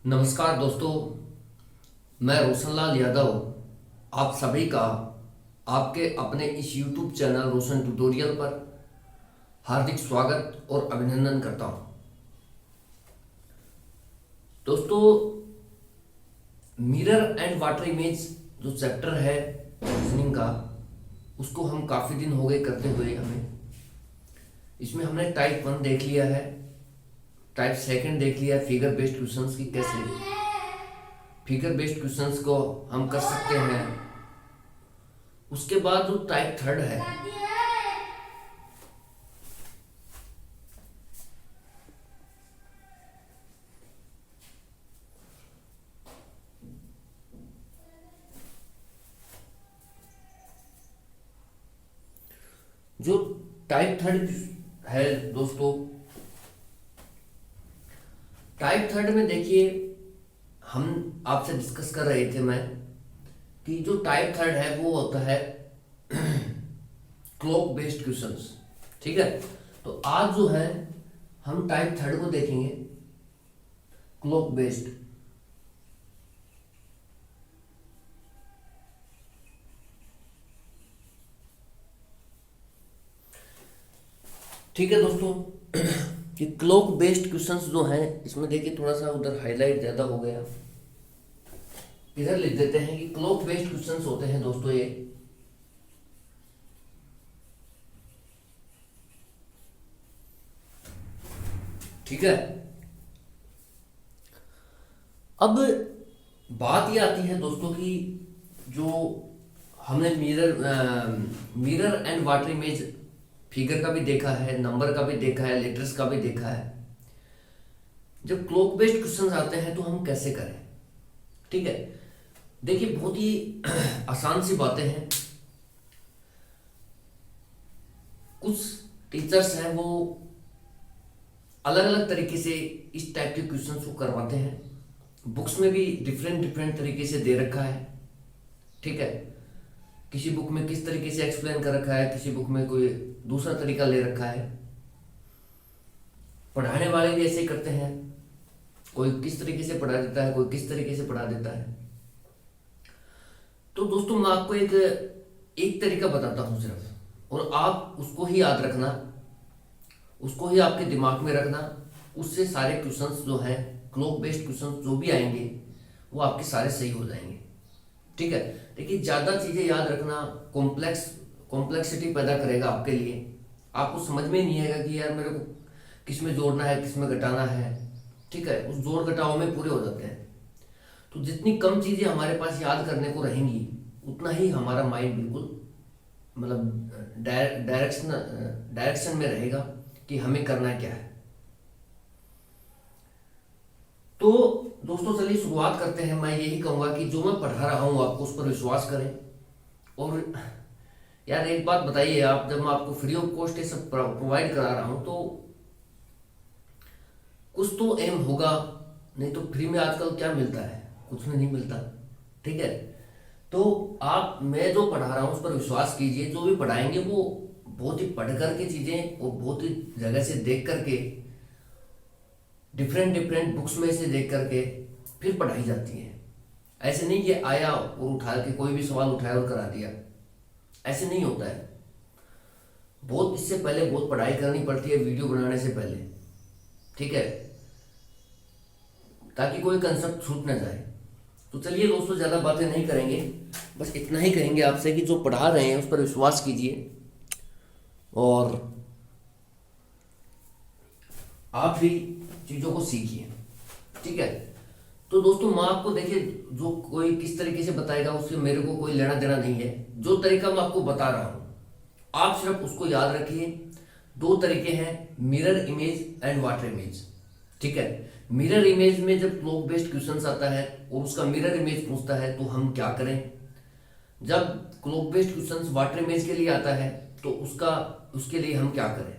नमस्कार दोस्तों, मैं रोशनलाल यादव आप सभी का आपके अपने इस YouTube चैनल रोशन ट्यूटोरियल पर हार्दिक स्वागत और अभिनंदन करता हूं। दोस्तों, मिरर एंड वाटर इमेज जो चैप्टर है रीजनिंग का, उसको हम काफ़ी दिन हो गए करते हुए। इसमें हमने टाइप 1 देख लिया है, टाइप सेकंड देख लिया, फिगर बेस्ड क्वेश्चंस की कैसे फिगर बेस्ड क्वेश्चंस को हम कर सकते हैं। उसके बाद जो टाइप थर्ड है, जो टाइप थर्ड है दोस्तों, टाइप थर्ड में देखिए, हम आपसे डिस्कस कर रहे थे मैं कि जो टाइप थर्ड है वो होता है क्लॉक बेस्ड क्वेश्चंस। ठीक है, तो आज जो है हम टाइप थर्ड को देखेंगे, क्लॉक बेस्ड। ठीक है दोस्तों, कि क्लॉक बेस्ड क्वेश्चंस जो हैं, इसमें देखिए थोड़ा सा उधर हाईलाइट ज़्यादा हो गया, इधर लिख देते हैं कि क्लॉक बेस्ड क्वेश्चंस होते हैं दोस्तों ये। ठीक है, अब बात ये आती है दोस्तों कि जो हमने mirror and water image figure का भी देखा है, नंबर का भी देखा है, लेटर्स का भी देखा है। जब क्लॉक बेस्ड क्वेश्चंस आते हैं तो हम कैसे करें? ठीक है, देखिए बहुत ही आसान सी बातें हैं। कुछ टीचर्स हैं वो अलग अलग तरीके से इस टाइप के क्वेश्चंस को करवाते हैं। बुक्स में भी डिफरेंट डिफरेंट तरीके से दे रखा है। ठीक है, किसी बुक में किस तरीके से एक्सप्लेन कर रखा है, किसी बुक में कोई दूसरा तरीका ले रखा है। पढ़ाने वाले भी ऐसे ही करते हैं, कोई किस तरीके से पढ़ा देता है, कोई किस तरीके से पढ़ा देता है। तो दोस्तों, मैं आपको एक तरीका बताता हूं सिर्फ, और आप उसको ही याद रखना, उसको ही आपके दिमाग में रखना। उससे सारे क्वेश्चंस जो हैं, क्लॉक बेस्ड क्वेश्चंस जो भी आएंगे, वो आपके सारे सही हो जाएंगे। ठीक है, देखिए ज़्यादा चीज़ें याद रखना कॉम्प्लेक्सिटी पैदा करेगा आपके लिए। आपको समझ में नहीं आएगा कि यार मेरे को किस में जोड़ना है, किस में घटाना है। ठीक है, उस जोड़ घटाव में पूरे हो जाते हैं। तो जितनी कम चीज़ें हमारे पास याद करने को रहेंगी, उतना ही हमारा माइंड बिल्कुल मतलब डायरेक्शन में रहेगा कि हमें करना क्या है। तो दोस्तों, चलिए शुरुआत करते हैं। मैं यही कहूँगा कि जो मैं पढ़ा रहा हूँ आपको उस पर विश्वास करें। और यार एक बात बताइए, आप जब मैं आपको फ्री ऑफ कॉस्ट ये सब प्रोवाइड करा रहा हूँ, तो कुछ तो एम होगा। नहीं तो फ्री में आजकल क्या मिलता है? कुछ में नहीं मिलता। ठीक है, तो आप, मैं जो पढ़ा रहा हूँ उस पर विश्वास कीजिए। जो भी पढ़ाएंगे वो बहुत ही पढ़ करके चीज़ें और बहुत ही जगह से देख करके, डिफरेंट डिफरेंट बुक्स में से देख करके फिर पढ़ाई जाती है। ऐसे नहीं कि आया और उठा के कोई भी सवाल उठाया और करा दिया, ऐसे नहीं होता है। बहुत इससे पहले बहुत पढ़ाई करनी पड़ती है वीडियो बनाने से पहले। ठीक है, ताकि कोई कंसेप्ट छूट ना जाए। तो चलिए दोस्तों, ज़्यादा बातें नहीं करेंगे, बस इतना ही कहेंगे आपसे कि जो पढ़ा रहे हैं उस पर विश्वास कीजिए और आप भी चीज़ों को सीखिए। ठीक है, तो दोस्तों मैं आपको, देखिए जो कोई किस तरीके से बताएगा उससे मेरे को कोई लेना देना नहीं है। जो तरीका मैं आपको बता रहा हूँ आप सिर्फ उसको याद रखिए। दो तरीके हैं, mirror image and water image. ठीक है, मिरर इमेज में जब क्लॉक बेस्ड क्वेश्चंस आता है और उसका मिरर इमेज पूछता है तो हम क्या करें। जब clock based questions water image के लिए आता है तो उसके लिए हम क्या करें।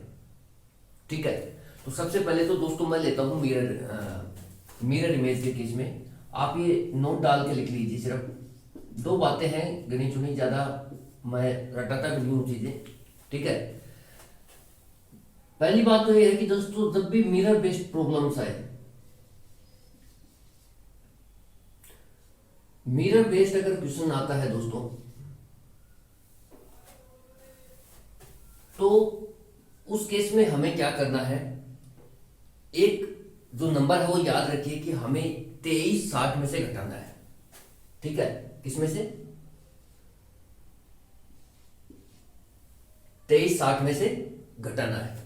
ठीक है, तो सबसे पहले तो दोस्तों मैं लेता हूँ मिरर इमेज के केस में। आप ये नोट डाल के लिख लीजिए। सिर्फ दो बातें हैं, गिनी चुनी, ज़्यादा मैं रटाता भी नहीं हूँ चीज़ें। ठीक है, पहली बात तो ये है कि दोस्तों, जब भी मिरर बेस्ड प्रॉब्लम्स आए, मिरर बेस्ड अगर क्वेश्चन आता है दोस्तों, तो उस केस में हमें क्या करना है, एक जो नंबर है वो याद रखिए कि हमें 2360 में से घटाना है। ठीक है, किसमें से? 2360 में से घटाना है।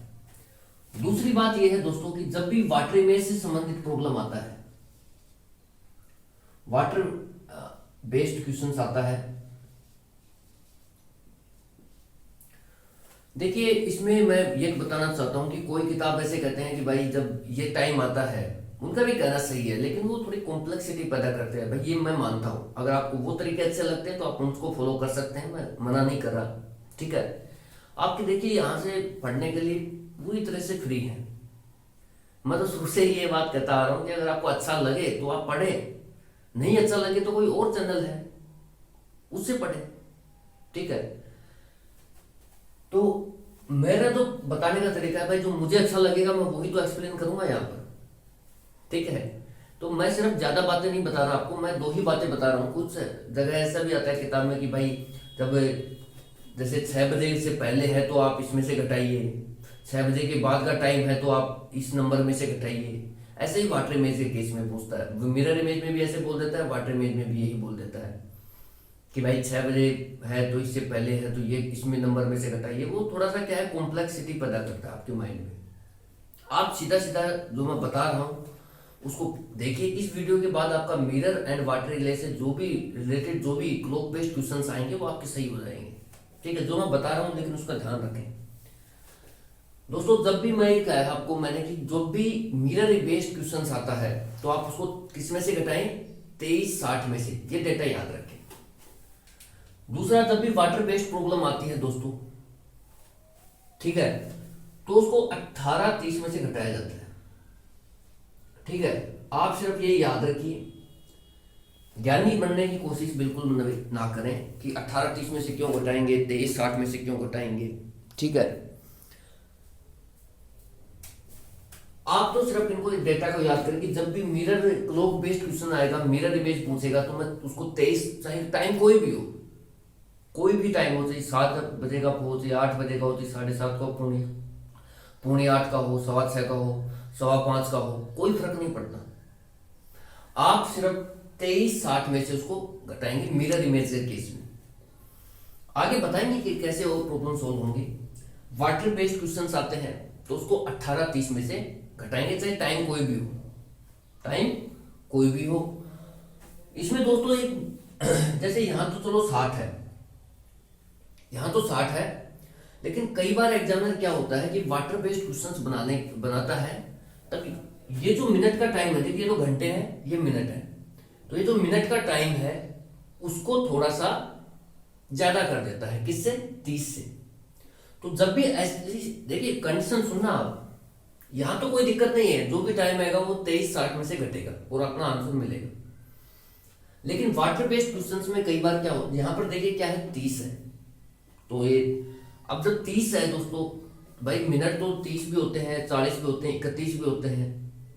दूसरी बात यह है दोस्तों कि जब भी वाटर इमेज से संबंधित प्रॉब्लम आता है, वाटर बेस्ड क्वेश्चंस आता है, देखिए इसमें मैं ये बताना चाहता हूं कि कोई किताब ऐसे कहते हैं कि भाई जब ये टाइम आता है, उनका भी कहना सही है, लेकिन वो थोड़ी कॉम्प्लेक्सिटी पैदा करते हैं। भाई ये मैं मानता हूं, अगर आपको वो तरीके अच्छे लगते हैं तो आप उनको फॉलो कर सकते हैं, मैं मना नहीं कर रहा। ठीक है, आपके देखिए यहाँ से पढ़ने के लिए पूरी तरह से फ्री है। मैं तो शुरू से ही ये बात कहता आ रहा हूँ कि अगर आपको अच्छा लगे तो आप पढ़े, नहीं अच्छा लगे तो कोई और चैनल है उससे पढ़े। ठीक है, तो मेरा तो बताने का तरीका है भाई, जो मुझे अच्छा लगेगा मैं वही तो एक्सप्लेन करूंगा यहाँ पर। ठीक है, तो मैं सिर्फ ज्यादा बातें नहीं बता रहा आपको, मैं दो ही बातें बता रहा हूँ। कुछ जगह ऐसा भी आता है किताब में कि भाई जब जैसे 6 बजे से पहले है तो आप इसमें से घटाइए, 6 बजे के बाद का टाइम है तो आप इस नंबर में से घटाइए। ऐसे ही वाटर इमेज के केस में पूछता है, मिरर इमेज में भी ऐसे बोल देता है, वाटर इमेज में भी यही बोल देता है कि भाई 6 बजे है तो इससे पहले है तो ये इसमें नंबर में से घटाइए। वो थोड़ा सा क्या है, कॉम्प्लेक्सिटी पैदा करता है आपके माइंड में। आप सीधा सीधा जो मैं बता रहा हूँ उसको देखिए। इस वीडियो के बाद आपका मिरर एंड वाटर रिले से जो भी रिलेटेड जो भी क्लॉक बेस्ड क्वेश्चंस आएंगे वो आपके सही हो जाएंगे। ठीक है, जो मैं बता रहा हूँ लेकिन उसका ध्यान रखें दोस्तों। जब भी मैं कहा आपको मैंने कि जब भी मिरर बेस्ड क्वेश्चंस आता है तो आप उसको किस में से घटाएं, 2360 में से। ये डेटा याद रखें। दूसरा, जब भी वाटर बेस्ड प्रॉब्लम आती है दोस्तों, ठीक है, तो उसको 1830 में से घटाया जाता है। ठीक है, आप सिर्फ ये याद रखिए, ज्ञानी बनने की कोशिश बिल्कुल ना करें कि 1830 में से क्यों घटाएंगे, 2360 में से क्यों घटाएंगे। ठीक है, आप तो सिर्फ इनको डेटा को याद करें कि जब भी मिरर क्लॉक बेस्ड क्वेश्चन आएगा, मिरर इमेज पूछेगा, तो मैं उसको 23, चाहे टाइम कोई भी हो, कोई भी टाइम हो, चाहे 7 बजे का हो, चाहे 8 बजे का हो, चाहे 7:30 का हो, पौने 8 का हो, 6:15 का हो, 5:15 का हो, कोई फर्क नहीं पड़ता। आप सिर्फ 2360 में से उसको घटाएंगे मिरर इमेज के केस में। आगे बताएंगे कि कैसे वो प्रॉब्लम सॉल्व होंगे। वाटर बेस्ड क्वेश्चंस आते हैं तो उसको 1830 में से घटाएंगे, चाहे टाइम कोई भी हो, टाइम कोई भी हो। इसमें दोस्तों एक जैसे यहां तो चलो 60 है, यहां तो 60 है, लेकिन कई बार एग्जामिनर क्या होता है कि वाटर बेस्ड क्वेश्चंस बनाता है, तब ये जो मिनट का टाइम है, देखिए ये तो घंटे हैं, ये मिनट है, तो ये जो मिनट का टाइम है उसको थोड़ा सा ज्यादा कर देता है। किससे? 30 से। तो जब भी ऐसी देखिए कंडीशन सुनना आप, यहां तो कोई दिक्कत नहीं है, जो भी टाइम आएगा वो 2360 में से घटेगा और अपना आंसर मिलेगा। लेकिन वाटर बेस्ड क्वेश्चंस में कई बार क्या होता है, यहां पर देखिए क्या है, 30 है, तो ये अब जब 30 है दोस्तों, भाई मिनट तो 30 भी होते हैं, 40 भी होते हैं, 31 भी होते हैं,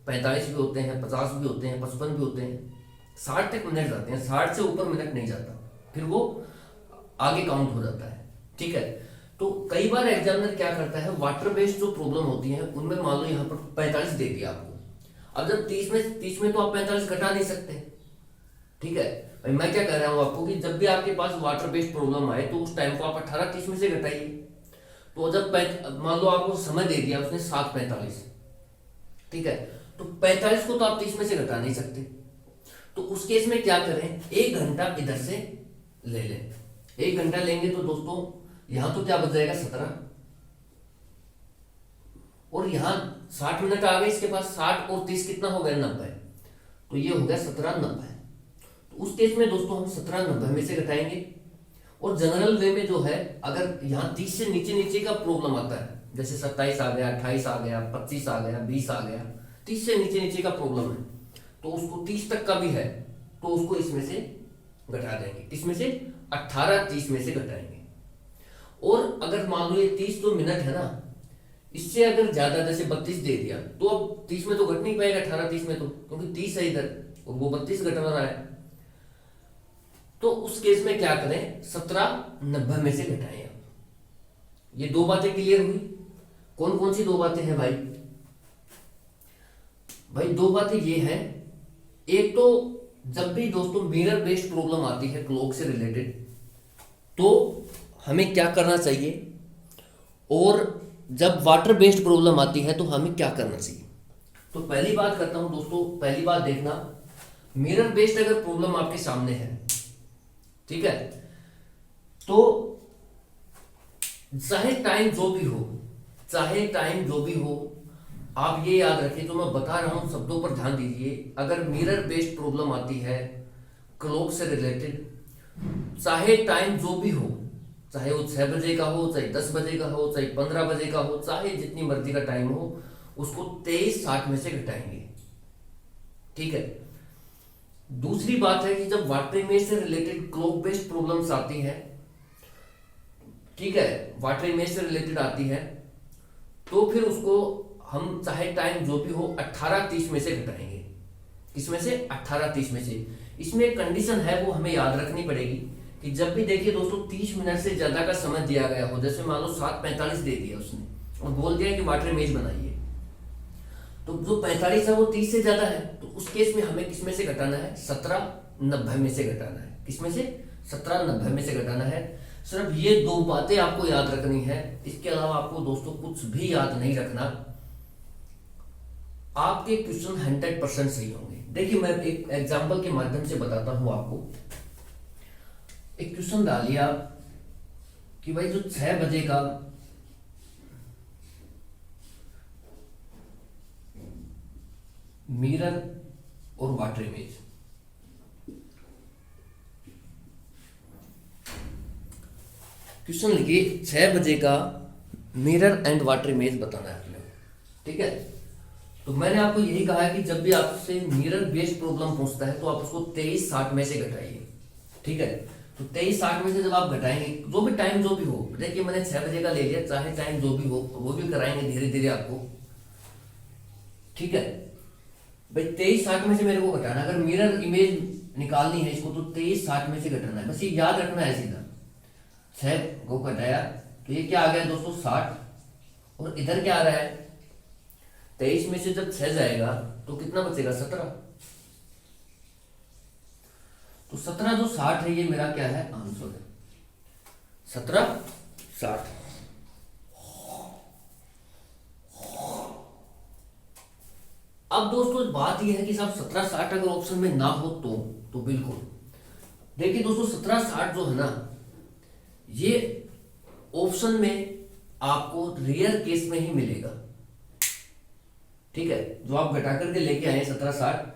45 भी होते हैं, 50 भी होते हैं, 55 भी होते हैं, 60 तक मिनट जाते हैं। 60 से ऊपर मिनट नहीं जाता, फिर वो आगे काउंट हो जाता है। ठीक है, तो कई बार एग्जामिनर क्या करता है, वाटर बेस्ड जो प्रॉब्लम होती है उनमें मान लो यहाँ पर 45 दे दिया आपको। अब जब 30 में तो आप 45 घटा नहीं सकते। ठीक है भाई, मैं क्या कह रहा हूँ आपको कि जब भी आपके पास वाटर बेस्ड प्रॉब्लम आए तो उस टाइम को आप 1830 में से घटाइए। तो जब मान लो आपको समय दे दिया उसने 7:45, ठीक है, तो 45 को तो आप 30 में से घटा नहीं सकते। तो उस केस में क्या करें, 1 घंटा इधर से ले लें। 1 घंटा लेंगे तो दोस्तों यहां तो क्या बच जाएगा, 17, और यहां 60 मिनट आ गए इसके पास, 60 और 30 कितना हो गया, 90, तो ये हो गया 17, 90। तो उस केस में दोस्तों हम 17, 90 में से घटाएंगे। और जनरल वे में जो है, अगर यहाँ 30 से नीचे नीचे का प्रॉब्लम आता है, जैसे 27 आ गया, 28 आ गया, 25 आ गया, 20 आ गया, 30 से नीचे नीचे का प्रॉब्लम है, तो उसको 30 तक का भी है तो उसको इसमें से घटा देंगे। इसमें से 1830 में से घटाएंगे। और अगर मान लो ये 30 जो मिनट है ना, इससे अगर ज्यादा जैसे 32 दे दिया तो अब 30 में तो घट नहीं पाएगा 1830 में, तो क्योंकि 30 है इधर और वो 32 घट रहा है। तो उस केस में क्या करें, 1790 में से घटाएं। ये दो बातें क्लियर हुई। कौन कौन सी दो बातें हैं भाई? भाई दो बातें ये हैं, एक तो जब भी दोस्तों मिरर बेस्ड प्रॉब्लम आती है क्लॉक से रिलेटेड, तो हमें क्या करना चाहिए, और जब वाटर बेस्ड प्रॉब्लम आती है तो हमें क्या करना चाहिए। तो पहली बात करता हूं दोस्तों, पहली बात देखना, मिरर बेस्ड अगर प्रॉब्लम आपके सामने है, ठीक है, तो चाहे टाइम जो भी हो, चाहे टाइम जो भी हो, आप ये याद रखें, जो मैं बता रहा हूं शब्दों पर ध्यान दीजिए। अगर मिरर बेस्ड प्रॉब्लम आती है क्लॉक से रिलेटेड, चाहे टाइम जो भी हो, चाहे वो 6 बजे का हो, चाहे 10 बजे का हो, चाहे 15 बजे का हो, चाहे जितनी मर्जी का टाइम हो, उसको 23:60 में से घटाएंगे, ठीक है। दूसरी बात है कि जब वाटर इमेज से रिलेटेड क्लॉक बेस्ड प्रॉब्लम्स आती है, ठीक है, वाटर इमेज से रिलेटेड आती है, तो फिर उसको हम चाहे टाइम जो भी हो 18:30 में से घटाएंगे। किसमें से? 18:30 में से। इसमें एक कंडीशन है, वो हमें याद रखनी पड़ेगी कि जब भी देखिए दोस्तों 30 मिनट से ज्यादा का समय दिया गया हो, जैसे मान लो 7:45 दे दिया उसने और बोल दिया कि वाटर इमेज बनाइए, तो जो 45 है वो 30 से ज्यादा है, तो उस केस में हमें किसमें से घटाना है? 17:90 में से घटाना है। किसमें से? 17:90 में से घटाना है। सिर्फ ये दो बातें आपको याद रखनी है, इसके अलावा आपको दोस्तों कुछ भी याद नहीं रखना। आपके क्वेश्चन 100% सही होंगे। देखिए मैं एक एग्जांपल के माध्यम से बताता हूं आपको। एक क्वेश्चन डालिए आप कि भाई जो 6 बजे का मिरर और वाटर इमेज, क्वेश्चन लिखिए 6 बजे का मिरर एंड वाटर इमेज बताना है आपने, ठीक है। तो मैंने आपको यही कहा है कि जब भी आपसे मिरर बेस्ड प्रॉब्लम पूछता है तो आप उसको 23:60 में से घटाइए, ठीक है। तो 23:60 में से जब आप घटाएंगे, जो भी टाइम जो भी हो, देखिए मैंने 6 बजे का ले लिया, चाहे टाइम जो भी हो वो भी कराएंगे धीरे धीरे आपको, ठीक है भाई। 23:60 में से मेरे को घटाना, अगर मिरर इमेज निकालनी है इसको तो 23:60 में से घटाना है, बस ये याद रखना है सीधा। 6 को घटाया तो ये क्या आ गया दोस्तों? 60, और इधर क्या आ रहा है? 23 में से जब 6 जाएगा तो कितना बचेगा? 17। तो 17 जो 60 है, ये मेरा क्या है? आंसर है 17:60। अब दोस्तों बात यह है कि साहब 17:60 अगर ऑप्शन में ना हो तो बिल्कुल देखिए दोस्तों 17:60 जो है ना, ये ऑप्शन में आपको रेयर केस में ही मिलेगा, ठीक है। जो आप घटा करके लेके आए 17:60,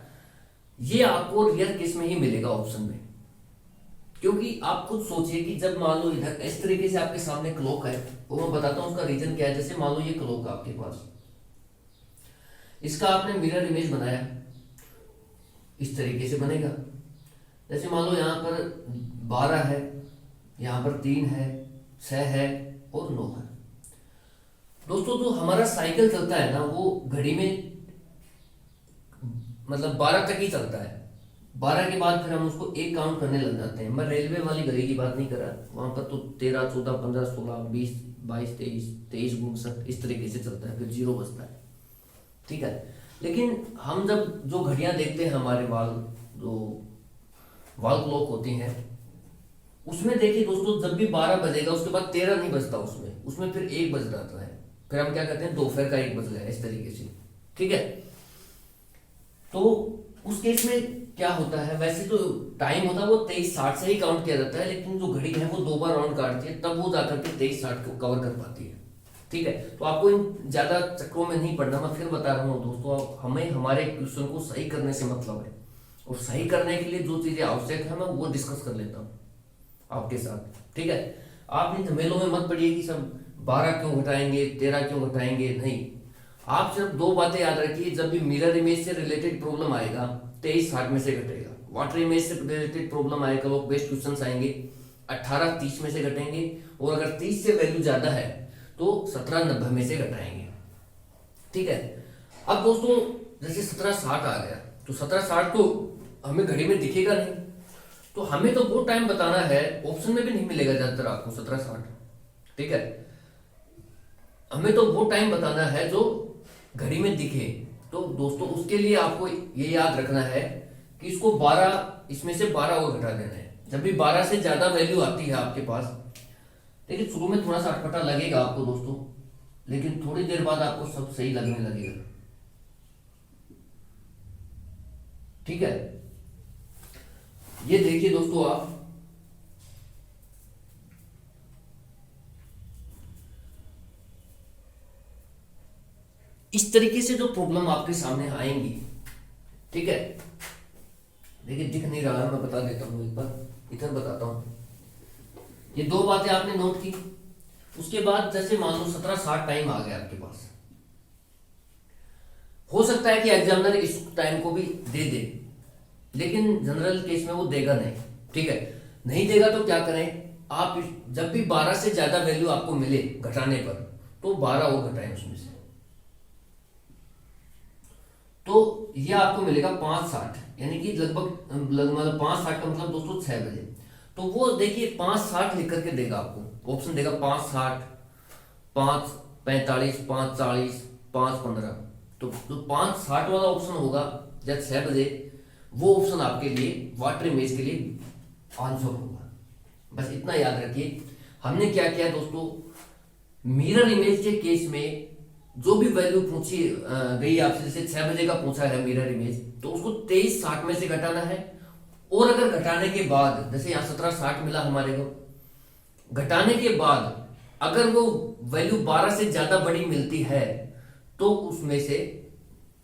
ये आपको रेयर केस में ही मिलेगा ऑप्शन में। क्योंकि आप खुद सोचिए कि जब मान लो इधर इस तरीके से आपके सामने क्लॉक है, वो मैं बताता हूं उसका रीजन क्या है। जैसे मान लो ये क्लॉक है आपके पास, इसका आपने मिरर इमेज बनाया, इस तरीके से बनेगा। जैसे मान लो यहां पर 12 है, यहां पर 3 है, 6 है और 9 है। दोस्तों जो हमारा साइकिल चलता है ना, वो घड़ी में मतलब 12 तक ही चलता है। 12 के बाद फिर हम उसको एक काउंट करने लग जाते हैं। मैं रेलवे वाली घड़ी की बात नहीं कर रहा, वहां पर तो 13, 14, 15, 16, 20, 22, 23, 23 गुणसक इस तरीके से चलता है, फिर 0 बजता है, ठीक है। लेकिन हम जब जो घड़ियां देखते हैं, हमारे जो वॉल क्लॉक होती हैं, उसमें देखिए दोस्तों जब भी 12 बजेगा उसके बाद 13 नहीं बजता, उसमें फिर 1 बज जाता है। फिर हम क्या कहते हैं? दोपहर का 1 बज गया, इस तरीके से, ठीक है। तो उस केस में क्या होता है, वैसे तो टाइम होता है वो 23:60 से ही काउंट किया जाता है, लेकिन जो घड़ी है वो 2 बार राउंड काटती है, तब वो जाकर के 23:60 को कवर कर पाती है, ठीक है। तो आपको इन ज्यादा चक्करों में नहीं पड़ना। मैं फिर बता रहा हूँ दोस्तों, हमें हमारे क्वेश्चन को सही करने से मतलब है, और सही करने के लिए जो चीजें आवश्यक है मैं वो डिस्कस कर लेता हूँ आपके साथ, ठीक है। आप इन झमेलों में मत पड़िए कि सब 12 क्यों घटाएंगे, 13 क्यों घटाएंगे, नहीं। आप सिर्फ दो बातें याद रखिए, जब भी मिरर इमेज से रिलेटेड प्रॉब्लम आएगा 23:60 में से घटेगा, वाटर इमेज से रिलेटेड प्रॉब्लम आएगा, वो बेस्ट क्वेश्चन आएंगे 18:30 में से घटेंगे, और अगर 30 से वैल्यू ज्यादा है तो 17:90 में से घटाएंगे, ठीक है। अब दोस्तों जैसे 17:60 आ गया, तो 17:60 तो हमें घड़ी में दिखेगा नहीं, तो हमें तो वो टाइम बताना है, ऑप्शन में भी नहीं मिलेगा ज्यादातर आपको 1760, ठीक है। हमें तो वो टाइम बताना है जो घड़ी में दिखे। तो दोस्तों उसके लिए आपको ये याद रखना है कि इसको 12, इसमें से 12 और घटा देना है। जब भी 12 से ज्यादा वैल्यू आती है आपके पास, देखिए शुरू में थोड़ा सा अटपटा लगेगा आपको दोस्तों, लेकिन थोड़ी देर बाद आपको सब सही लगने लगेगा, ठीक है। ये देखिए दोस्तों, आप इस तरीके से जो प्रॉब्लम आपके सामने आएंगी, ठीक है। देखिए दिख नहीं रहा है, मैं बता देता हूं, एक बार इधर बताता हूं। ये दो बातें आपने नोट की। उसके बाद जैसे मान लो 1760 टाइम आ गया आपके पास, हो सकता है कि एग्जामिनर इस टाइम को भी दे दे, लेकिन जनरल केस में वो देगा नहीं, ठीक है। नहीं देगा तो क्या करें आप, जब भी 12 से ज्यादा वैल्यू आपको मिले घटाने पर, तो 12 और घटाएं उसमें से। तो ये आपको मिलेगा 560, यानी कि लगभग 560 का मतलब दोस्तों 6 बजे। तो वो देखिए 560 लिख करके देगा आपको, ऑप्शन देगा 560, 545, 540, 515। तो जो 560 वाला ऑप्शन होगा जब 6 बजे, वो ऑप्शन आपके लिए वाटर इमेज के लिए आंसर होगा। बस इतना याद रखिए। हमने क्या किया दोस्तों, मिरर इमेज के केस में जो भी वैल्यू पूछी गई आपसे, जैसे 6 बजे का पूछा है मिरर इमेज, तो उसको 2360 में से घटाना है। और अगर घटाने के बाद, जैसे यहाँ 1760 मिला हमारे को, घटाने के बाद अगर वो वैल्यू 12 से ज्यादा बड़ी मिलती है, तो उसमें से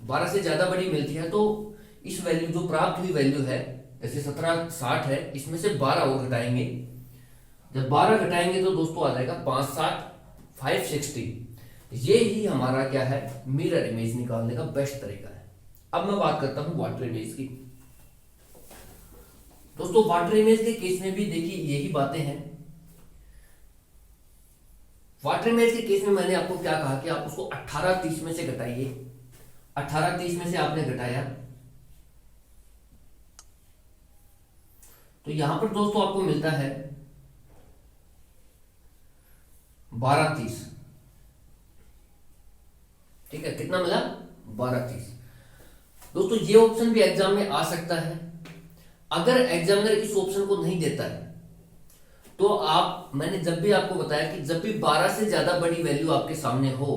12 से ज्यादा बड़ी मिलती है, तो इस वैल्यू जो प्राप्त हुई वैल्यू है, जैसे 1760 है, इसमें से 12 और घटाएंगे। जब 12 घटाएंगे तो दोस्तों आ जाएगा 560, 560। ये ही हमारा क्या है, मिरर इमेज निकालने का बेस्ट तरीका है। अब मैं बात करता हूं वाटर इमेज की। दोस्तों वाटर इमेज के केस में भी देखिए यही बातें हैं। वाटर इमेज के केस में मैंने आपको क्या कहा कि आप उसको 1830 में से घटाइए। 1830 में से आपने घटाया, तो यहां पर दोस्तों आपको मिलता है 1230, ठीक है। कितना मिला, 1230। दोस्तों ये ऑप्शन भी एग्जाम में आ सकता है। अगर एग्जामिनर इस ऑप्शन को नहीं देता है, तो आप, मैंने जब भी आपको बताया कि जब भी 12 से ज्यादा बड़ी वैल्यू आपके सामने हो,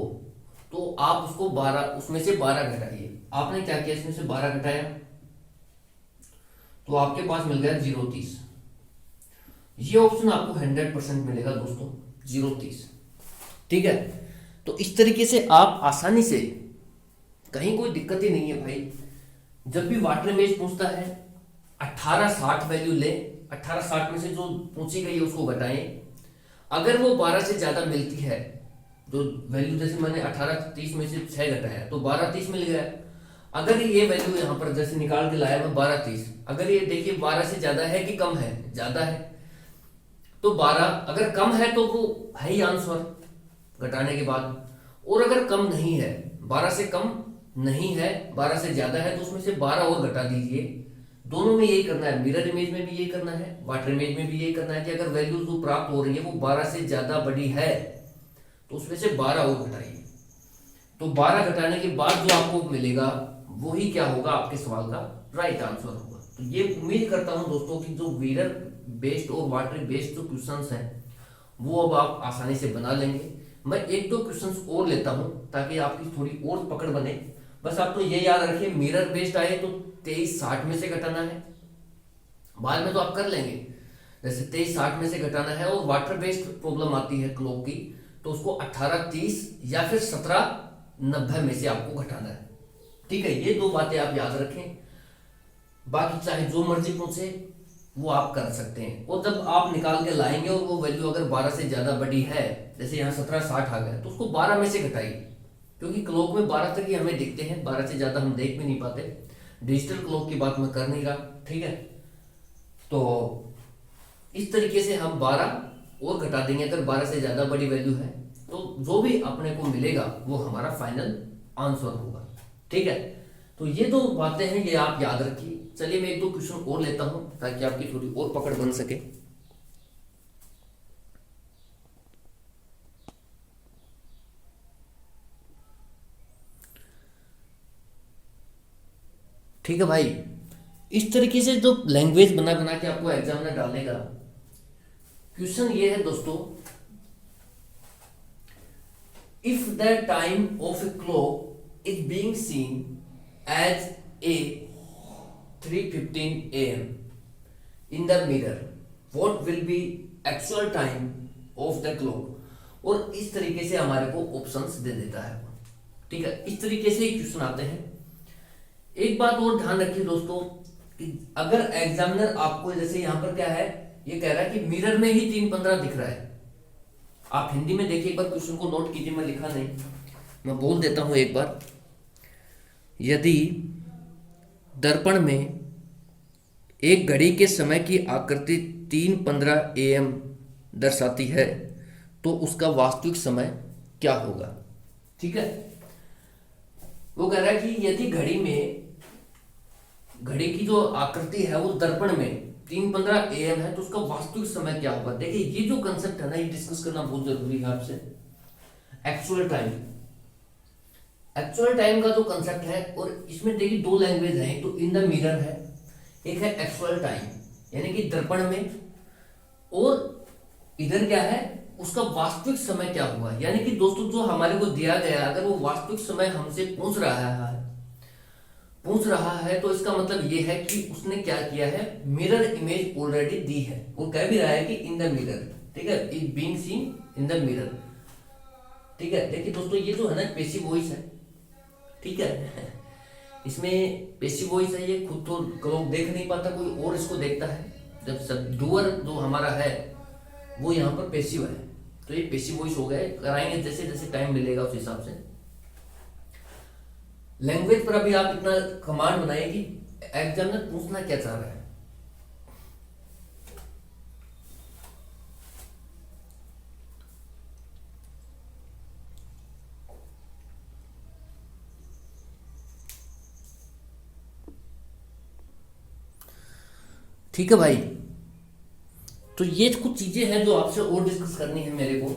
तो आप उसको 12, उसमें से 12 घटाइए। आपने क्या किया, इसमें से 12 घटाया, तो आपके पास मिल गया 030। ये ऑप्शन आपको 100% मिलेगा दोस्तों, 030, ठीक है। तो इस तरीके से आप आसानी से, कहीं कोई दिक्कत ही नहीं है भाई। जब भी वाटर इमेज पूछता है 1860 वैल्यू ले, 1860 में से जो पूछी गई है उसको घटाएं। अगर वो 12 से ज्यादा मिलती है, जो वैल्यू, जैसे मैंने 1830 में से 6 घटाया तो 1230 मिल गया। अगर ये वैल्यू यहां पर जैसे निकाल के लाया मैं 1230, अगर ये देखिए 12 से ज्यादा है कि कम है, ज्यादा है, तो 12, अगर कम है तो वो है ही आंसर घटाने के बाद। और अगर कम नहीं है, 12 से कम नहीं है, 12 से ज्यादा है, तो उसमें से 12 और घटा दीजिए। दोनों में यही करना है, मिरर इमेज में भी यही करना है, वाटर इमेज में भी यही करना है कि अगर वैल्यू जो प्राप्त हो रही है वो 12 से ज्यादा बड़ी है, तो उसमें से 12 और घटाइए। तो 12 घटाने के बाद जो आपको मिलेगा वही क्या होगा, आपके सवाल का राइट आंसर होगा। तो ये उम्मीद करता हूं दोस्तों कि जो मिरर बेस्ड और वाटर बेस्ड जो क्वेश्चंस हैं वो अब आप आसानी से बना लेंगे। मैं एक दो क्वेश्चंस और लेता हूं ताकि आपकी थोड़ी और पकड़ बने। बस आप तो ये याद रखिए, मिरर बेस्ड आए तो 2360 में से घटाना है, बाद में तो आप कर लेंगे, जैसे 2360 में से घटाना है। और वाटर बेस्ड प्रॉब्लम आती है क्लॉक की, तो उसको 1830 या फिर 1790 में से आपको घटाना है, ठीक है। ये दो बातें आप याद रखें, बाकी चाहे जो मर्जी पूछे वो आप कर सकते हैं। और जब आप निकाल के लाएंगे और वो वैल्यू अगर 12 से ज्यादा बड़ी है, जैसे यहाँ 1760 आ गया, तो उसको 12 में से घटाइए, क्योंकि क्लॉक में 12 तक ही हमें दिखते हैं, 12 से ज्यादा हम देख भी नहीं पाते। डिजिटल क्लॉक की बात मैं कर नहीं रहा, ठीक है। तो इस तरीके से हम 12 और घटा देंगे। अगर 12 से ज्यादा बड़ी वैल्यू है तो जो भी अपने को मिलेगा वो हमारा फाइनल आंसर होगा, ठीक है। तो ये दो बातें हैं, ये आप याद रखिए। चलिए मैं एक दो क्वेश्चन और लेता हूं ताकि आपकी थोड़ी और पकड़ बन सके। ठीक है भाई, इस तरीके से जो लैंग्वेज बना बना के आपको एग्जाम में डालेगा। क्वेश्चन ये है दोस्तों, if the time of a clock is being seen as a 3:15 AM in the mirror, what will be actual time of the clock। और इस तरीके से हमारे को ऑप्शंस दे देता है। ठीक है, इस तरीके से क्वेश्चन आते हैं। एक बात और ध्यान रखिए दोस्तों कि अगर एग्जामिनर आपको, जैसे यहां पर क्या है, ये कह रहा है कि मिरर में ही 3:15 दिख रहा है। आप हिंदी में देखिए, एक बार क्वेश्चन को नोट कीजिए, मैं लिखा नहीं, मैं बोल देता हूं एक बार। यदि दर्पण में एक घड़ी के समय की आकृति 3:15 AM दर्शाती है तो उसका वास्तविक समय क्या होगा। ठीक है, वो कह रहा है कि यदि घड़ी की जो आकृति है वो दर्पण में 3:15 AM है तो उसका वास्तविक समय क्या होगा। देखिए ये जो कंसेप्ट है ना, ये डिस्कस करना बहुत जरूरी है आपसे। एक्चुअल टाइम का जो कंसेप्ट है, और इसमें देखिए दो लैंग्वेज है, तो इन द मिरर है, एक है एक्चुअल टाइम यानी कि दर्पण में, और इधर क्या है, उसका वास्तविक समय क्या हुआ। यानी कि दोस्तों जो हमारे को दिया गया, अगर वो वास्तविक समय हमसे पूछ रहा है तो इसका मतलब ये है कि उसने क्या किया है, मिरर इमेज ऑलरेडी दी है। वो कह भी रहा है कि इन द मिरर, ठीक है, is being scene in the mirror. ठीक है, देखिए दोस्तों ये जो है ना पैसिव वॉइस है। ठीक है, इसमें पैसिव वॉइस है, ये खुद तो लोग देख नहीं पाता, कोई और इसको देखता है। जब सब डूअर जो हमारा है वो यहाँ पर पैसिव है, तो ये पैसिव वॉइस हो गया। कराएंगे जैसे जैसे टाइम मिलेगा उस हिसाब से। लैंग्वेज पर अभी आप इतना कमांड बनाइए कि एग्जामिनर पूछना क्या चाह रहा है। ठीक है भाई, तो ये कुछ चीजें हैं जो आपसे और डिस्कस करनी है मेरे को,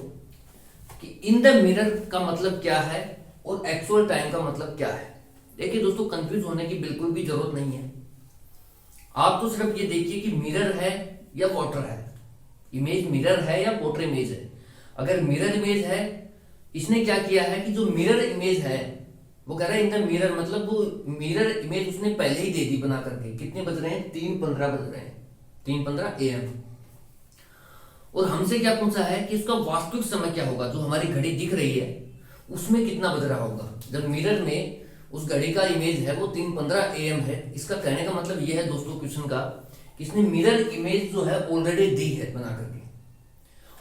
कि इन द मिरर का मतलब क्या है और एक्चुअल टाइम का मतलब क्या है। देखिए दोस्तों, कंफ्यूज होने की बिल्कुल भी जरूरत नहीं है। आप तो सिर्फ ये देखिए कि मिरर है या वाटर है, इमेज मिरर है या वाटर इमेज है। अगर मिरर इमेज है, इसने क्या किया है कि जो मिरर इमेज है वो कह रहा है इन द मिरर, मतलब वो मिरर इमेज उसने पहले ही दे दी बना करके। कितने बज रहे हैं, 3:15 बज रहे हैं, 3:15 AM। और हमसे क्या पूछा है कि उसका वास्तविक समय क्या होगा, जो हमारी घड़ी दिख रही है उसमें कितना बज रहा होगा। जब मिरर में उस घड़ी का इमेज है वो 3:15 AM है, इसका कहने का मतलब ये है दोस्तों क्वेश्चन का, कि इसने मिरर इमेज जो है ऑलरेडी दी है बना करके,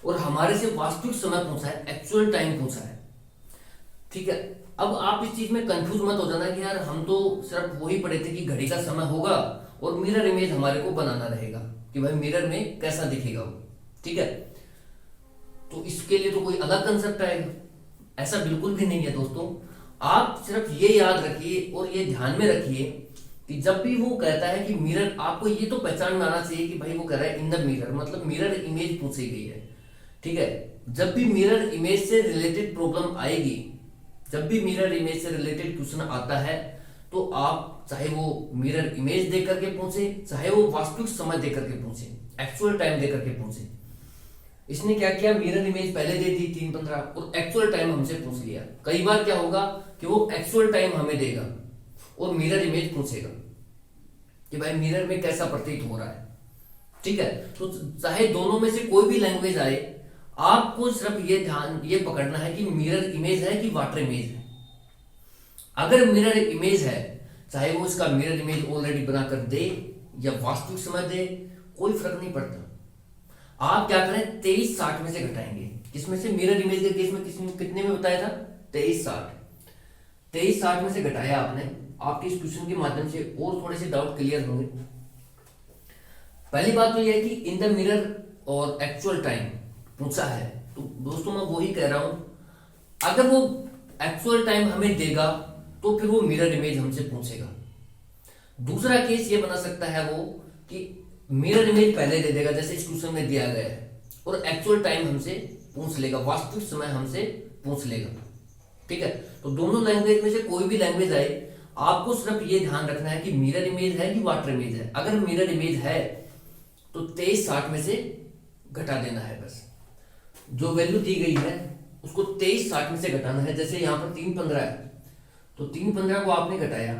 और हमारे से वास्तविक समय पूछा है, एक्चुअल टाइम पूछा है। ठीक है, अब आप इस चीज में कंफ्यूज मत हो जाना कि यार हम तो सिर्फ वही पढ़े थे कि घड़ी का समय होगा और मिरर इमेज हमारे को बनाना रहेगा कि भाई मिरर में कैसा दिखेगा वो। ठीक है, तो इसके लिए तो कोई अलग कंसेप्ट आएगा, ऐसा बिल्कुल भी नहीं है दोस्तों। आप सिर्फ ये याद रखिए और ये ध्यान में रखिए कि जब भी वो कहता है कि मिरर, आपको ये तो पहचान में आना चाहिए कि भाई वो कह रहा है इन द मिरर, मतलब मिरर इमेज पूछी गई है। ठीक है, जब भी मिरर इमेज से रिलेटेड प्रॉब्लम आएगी, जब भी मिरर इमेज से रिलेटेड क्वेश्चन आता है, तो आप चाहे वो मिरर इमेज दे करके पूछे, चाहे वो वास्तविक समय दे करके पूछे, एक्चुअल टाइम दे करके पूछे। इसने क्या किया, मिरर इमेज पहले दे दी 3:15 और एक्चुअल टाइम हमसे पूछ लिया। कई बार क्या होगा कि वो एक्चुअल टाइम हमें देगा और मिरर इमेज पूछेगा कि भाई मिरर में कैसा प्रतीत हो रहा है। ठीक है, तो चाहे दोनों में से कोई भी लैंग्वेज आए, आपको सिर्फ ये पकड़ना है कि मिरर इमेज है कि वाटर इमेज है। अगर मिरर इमेज है, चाहे वो इसका मिरर इमेज ऑलरेडी बनाकर दे या वास्तविक समय दे, कोई फर्क नहीं पड़ता। आप क्या करें, 23:60 में से घटाएंगे। किसमें से, मिरर इमेज के केस में कितने में बताया था, 23:60 में से घटाया आपने। आपके इस क्वेश्चन के माध्यम से और थोड़े से डाउट क्लियर होंगे। पहली बात तो यह है कि इन द मिरर और एक्चुअल टाइम पूछा है, तो दोस्तों मैं वही कह रहा हूं, अगर वो एक्चुअल टाइम हमें देगा तो फिर वो मिरर इमेज हमसे पूछेगा। दूसरा केस ये बना सकता है वो कि मिरर इमेज पहले दे देगा जैसे इस क्वेश्चन में दिया गया है, और एक्चुअल टाइम हमसे पूछ लेगा, वास्तविक समय हमसे पूछ लेगा। ठीक है, तो दोनों लैंग्वेज में से कोई भी लैंग्वेज आए, आपको सिर्फ ये ध्यान रखना है कि मिरर इमेज है कि वाटर इमेज है। अगर मिरर इमेज है तो 2360 में से घटा देना है, बस जो वैल्यू दी गई है उसको 2360 में से घटाना है। जैसे यहाँ पर 315 है, तो 315 को आपने घटाया,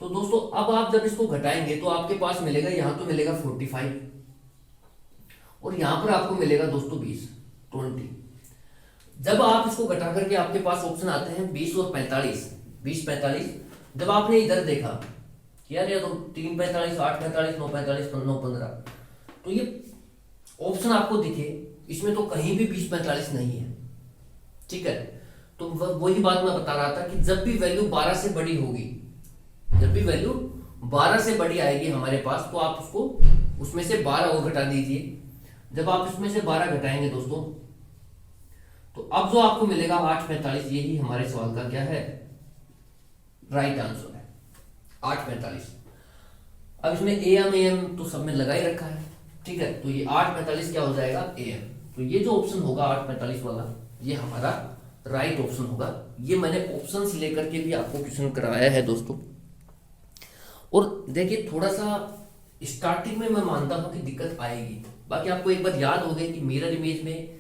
तो दोस्तों अब आप जब इसको घटाएंगे तो आपके पास मिलेगा, यहां तो मिलेगा 45 और यहां पर आपको मिलेगा दोस्तों 20। जब आप इसको घटा करके आपके पास ऑप्शन आते हैं 20 और 45, 20-45, जब आपने इधर देखा कि यार ये तो 3-45, 8-45, 9-45, 9-15, तो ये ऑप्शन आपको दिखे, इसमें तो कहीं भी 20-45 नहीं है। ठीक है, तो वही बात मैं बता रहा था कि जब भी वैल्यू 12 से बड़ी होगी, जब भी वैल्यू 12 से बड़ी आएगी हमारे पास, तो आप उसको उसमें से 12 और घटा दीजिए। जब आप इसमें से 12 घटाएंगे दोस्तों, तो अब जो आपको मिलेगा 8-45, यही हमारे सवाल का क्या है, राइट आंसर है 8-45। अब इसमें AM तो सब में लगा ही रखा है। ठीक है, तो ये 8-45 क्या हो जाएगा, AM। तो ये जो ऑप्शन होगा 8-45 वाला, ये हमारा राइट ऑप्शन होगा। ये मैंने ऑप्शन से लेकर के भी आपको क्वेश्चन कराया है दोस्तों। और देखिए थोड़ा सा स्टार्टिंग में मैं मानता हूं कि दिक्कत आएगी, बाकी आपको एक बार याद हो गया कि मिरर इमेज में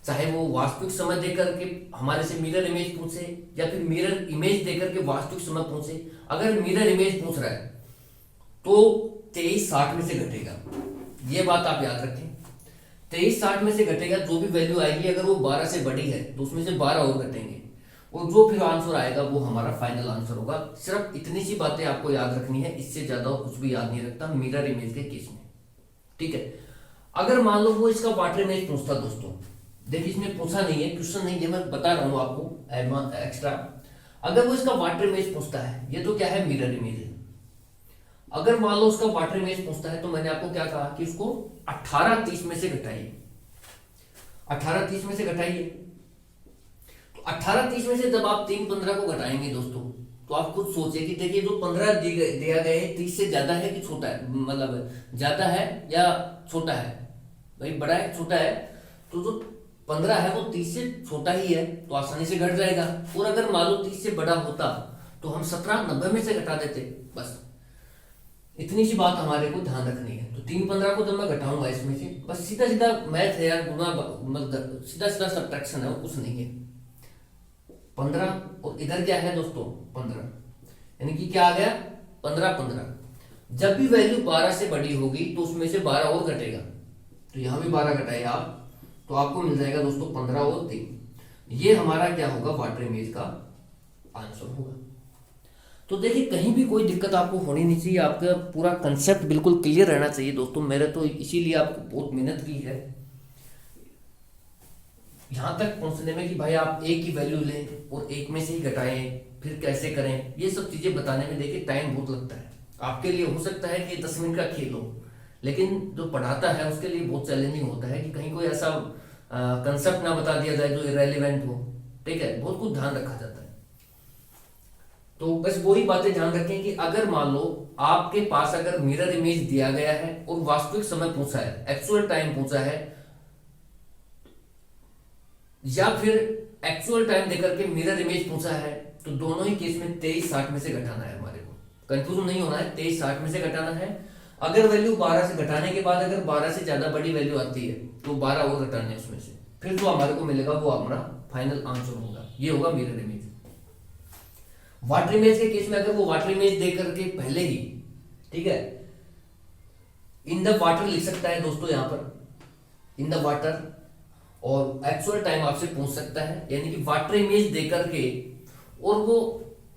चाहे वो वास्तविक समय देकर के हमारे से मिरर इमेज पूछे या फिर मिरर इमेज देकर के वास्तविक समय पूछे, अगर मिरर इमेज पूछ रहा है तो 2360 में से घटेगा। ये बात आप याद रखें, 2360 में से घटेगा, जो भी वैल्यू आएगी अगर वो 12 से बड़ी है तो उसमें से 12 और घटेंगे, और जो फिर आंसर आएगा वो हमारा फाइनल आंसर होगा। सिर्फ इतनी सी बातें आपको याद रखनी है, इससे ज्यादा कुछ भी याद नहीं रखता मिरर इमेज के केस में। ठीक है, अगर मान लो वो इसका वाटर इमेज पूछता दोस्तों, देखिए इसमें पूछा नहीं है, क्वेश्चन नहीं है, मैं बता रहा हूं आपको एक्स्ट्रा। अगर वो इसका वाटर इमेज पूछता है, ये तो क्या है, मिरर इमेज है। अगर मान लो उसका वाटर इमेज पूछता है, तो मैंने आपको क्या कहा कि उसको 18-30 में से घटाइए, 18-30 में से घटाइए। तो 18-30 में से जब आप 3-15 को घटाएंगे दोस्तों, तो आप खुद सोचिए कि देखिए जो 15 दिया गया है 30 से ज्यादा है कि छोटा है, मतलब ज्यादा है या छोटा है, भाई बड़ा है छोटा है, तो जो 15 है वो 30 से छोटा ही है, तो आसानी से घट जाएगा। और अगर मान लो 30 से बड़ा होता तो हम 17-90 में से घटा देते, बस इतनी सी बात हमारे को ध्यान रखनी है। तो 3-15 को जब मैं घटाऊंगा इसमें से, बस सीधा सीधा मैथ है यार, गुना मतलब सीधा सीधा सब्ट्रैक्शन है, वो कुछ नहीं है। 15 और इधर क्या है दोस्तों 15, यानी कि क्या आ गया 15-15। जब भी वैल्यू 12 से बड़ी होगी तो उसमें से 12 और घटेगा, तो यहां भी 12 घटाए आप, तो आपको मिल जाएगा दोस्तों 15 और 3। ये हमारा क्या होगा, वाटर इमेज का आंसर होगा। तो देखिए कहीं भी कोई दिक्कत आपको होनी नहीं चाहिए, आपका पूरा कंसेप्ट बिल्कुल क्लियर रहना चाहिए दोस्तों। मैंने तो इसीलिए आपको बहुत मेहनत की है यहां तक पहुंचने में कि भाई आप एक ही वैल्यू लें और एक में से ही घटाएं, फिर कैसे करें, ये सब चीजें बताने में देखिए टाइम बहुत लगता है। आपके लिए हो सकता है कि 10 मिनट का खेल हो, लेकिन जो पढ़ाता है उसके लिए बहुत चैलेंजिंग होता है कि कहीं कोई ऐसा कंसेप्ट ना बता दिया जाए जो इरेलीवेंट हो। ठीक है, बहुत कुछ ध्यान रखा जाता है। तो बस वही बातें ध्यान रखें कि अगर मान लो आपके पास अगर मिरर इमेज दिया गया है और वास्तविक समय पूछा है, एक्चुअल टाइम पूछा है, या फिर एक्चुअल टाइम देकर के मिरर इमेज पूछा है, तो दोनों ही केस में 2360 में से घटाना है। हमारे को कंफ्यूजन नहीं होना है, 2360 में से घटाना है। अगर वैल्यू 12 से घटाने के बाद अगर 12 से ज्यादा बड़ी वैल्यू आती है तो 12 और घटाने हैं उसमें से, फिर जो हमारे को मिलेगा वो हमारा फाइनल आंसर होगा। ये होगा मिरर इमेज। वाटर इमेज के केस में अगर वो वाटर इमेज दे करके पहले ही, ठीक है, इन द वाटर लिख सकता है दोस्तों, यहां पर इन द वाटर, और एक्चुअल टाइम आपसे पूछ सकता है, यानी कि वाटर इमेज देकर के और वो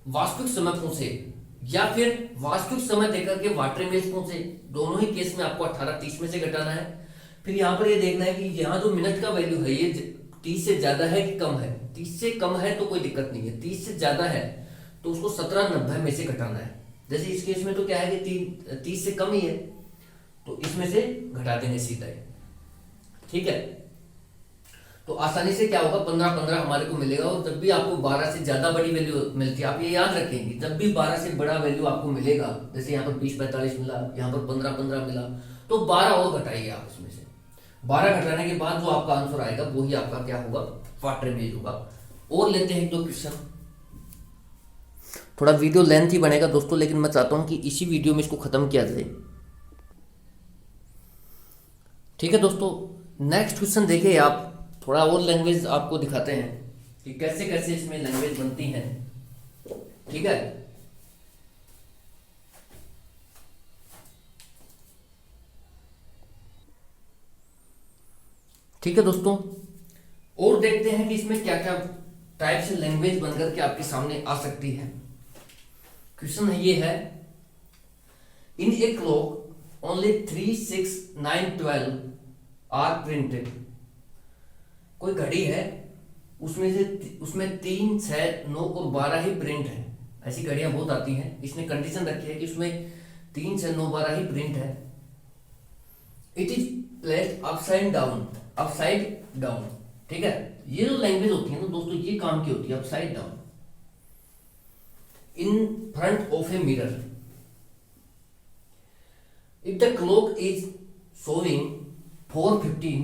वास्तविक समय पूछे, या फिर वास्तविक समय देकर के वाटर इमेज पूछे, दोनों ही केस में आपको 18-30 में से घटाना है। फिर यहाँ पर ये देखना है कि यहाँ जो मिनट का वैल्यू है ये 30 से ज्यादा है कि कम है। 30 से कम है तो कोई दिक्कत नहीं है, 30 से ज्यादा है तो उसको 1790 में से घटाना है। जैसे इस केस में तो क्या है कि 30 से कम ही है, तो इसमें से घटा देंगे सीधा ही। ठीक है, तो आसानी से क्या होगा, 15-15 हमारे को मिलेगा। और जब भी आपको 12 से ज्यादा बड़ी वैल्यू मिलती है, आप ये याद रखेंगे, जब भी 12 से बड़ा वैल्यू आपको मिलेगा, जैसे यहाँ पर 20-45 मिला, यहाँ पर 15-15 मिला, तो 12 और घटाइए आप इसमें से। 12 घटाने के बाद जो आपका आंसर आएगा वही आपका क्या होगा, वाटर इमेज होगा। और लेते हैं 2 क्वेश्चन। थोड़ा वीडियो लेंथ ही बनेगा दोस्तों, लेकिन मैं चाहता हूं कि इसी वीडियो में इसको खत्म किया जाए। ठीक है दोस्तों, नेक्स्ट क्वेश्चन देखिए आप। थोड़ा और लैंग्वेज आपको दिखाते हैं कि कैसे कैसे इसमें लैंग्वेज बनती है। ठीक है, ठीक है दोस्तों, और देखते हैं कि इसमें क्या क्या टाइप से लैंग्वेज बनकर के आपके सामने आ सकती है। क्वेश्चन ये है, in a clock only 3, 6, 9, 12 are printed. कोई घड़ी है, उसमें 3, 6, 9 और 12 ही प्रिंट है। ऐसी घड़ियां बहुत आती हैं। इसने कंडीशन रखी है कि उसमें 3, 6, 9, 12 ही प्रिंट है। It is placed upside down, upside down. ठीक है, ये जो लैंग्वेज होती है ना दोस्तों, ये काम की होती है upside down, in front of a mirror. If the clock is showing 4:15,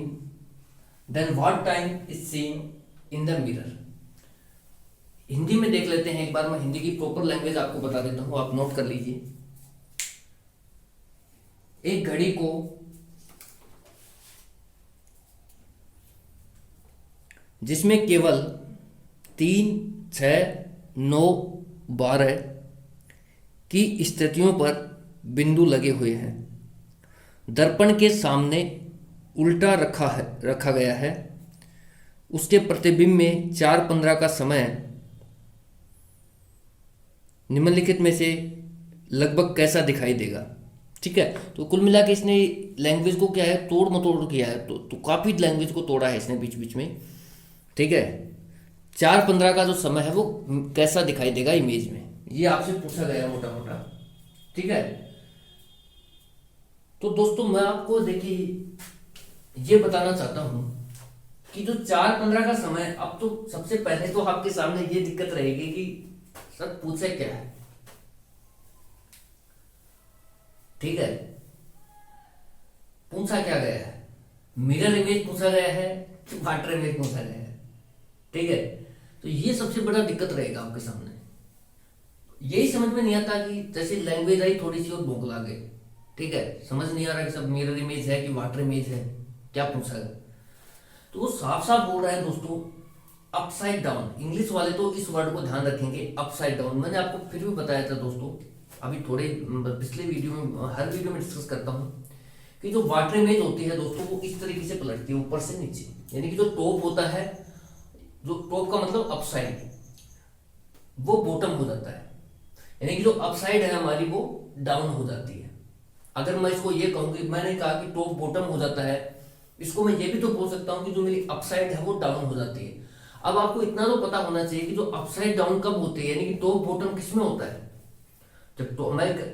then what time is seen in the mirror. Hindi में देख लेते हैं एक बार। मैं हिंदी की प्रॉपर लैंग्वेज आपको बता देता हूं, आप नोट कर लीजिए। एक घड़ी को जिसमें केवल 3, 6, 9, 12 की स्थितियों पर बिंदु लगे हुए हैं, दर्पण के सामने उल्टा रखा गया है, उसके प्रतिबिंब में 4:15 का समय निम्नलिखित में से लगभग कैसा दिखाई देगा। ठीक है, तो कुल मिला के इसने लैंग्वेज को क्या है, तोड़ मतोड़ किया है। तो काफ़ी लैंग्वेज को तोड़ा है इसने बीच बीच में। ठीक है, 4:15 का जो समय है वो कैसा दिखाई देगा इमेज में, ये आपसे पूछा गया मोटा मोटा। ठीक है, तो दोस्तों मैं आपको देखिए ये बताना चाहता हूं कि जो 4:15 का समय, अब तो सबसे पहले तो आपके सामने ये दिक्कत रहेगी कि सर पूछे क्या है। ठीक है, पूछा क्या गया है, मिरर इमेज पूछा गया है कि वाटर इमेज पूछा गया है। ठीक है, तो ये सबसे बड़ा दिक्कत रहेगा आपके सामने। यही समझ में नहीं आता कि जैसे लैंग्वेज आई थोड़ी सी और भूख लागे। ठीक है, समझ नहीं आ रहा कि सब मिरर इमेज है कि वाटर इमेज है, क्या पूछा है। तो वो साफ साफ बोल रहा है दोस्तों अपसाइड डाउन। इंग्लिश वाले तो इस वर्ड को ध्यान रखेंगे, अपसाइड डाउन। मैंने आपको फिर भी बताया था दोस्तों, अभी थोड़े पिछले वीडियो में, हर वीडियो में डिस्कस करता हूं कि जो वाटर इमेज होती है दोस्तों वो इस तरीके से पलटती है ऊपर से नीचे। यानी कि जो टॉप होता है, जो टॉप का मतलब अपसाइड, वो बॉटम हो जाता है। यानी कि जो अपसाइड है हमारी वो डाउन हो जाती है। अगर मैं इसको ये कहूँ कि मैंने कहा कि टॉप बॉटम हो जाता है, इसको मैं ये भी तो बोल सकता हूँ कि जो मेरी अपसाइड है वो डाउन हो जाती है। अब आपको इतना तो पता होना चाहिए कि जो अपसाइड डाउन कब होते हैं, यानी कि टॉप बॉटम किस में होता है। जब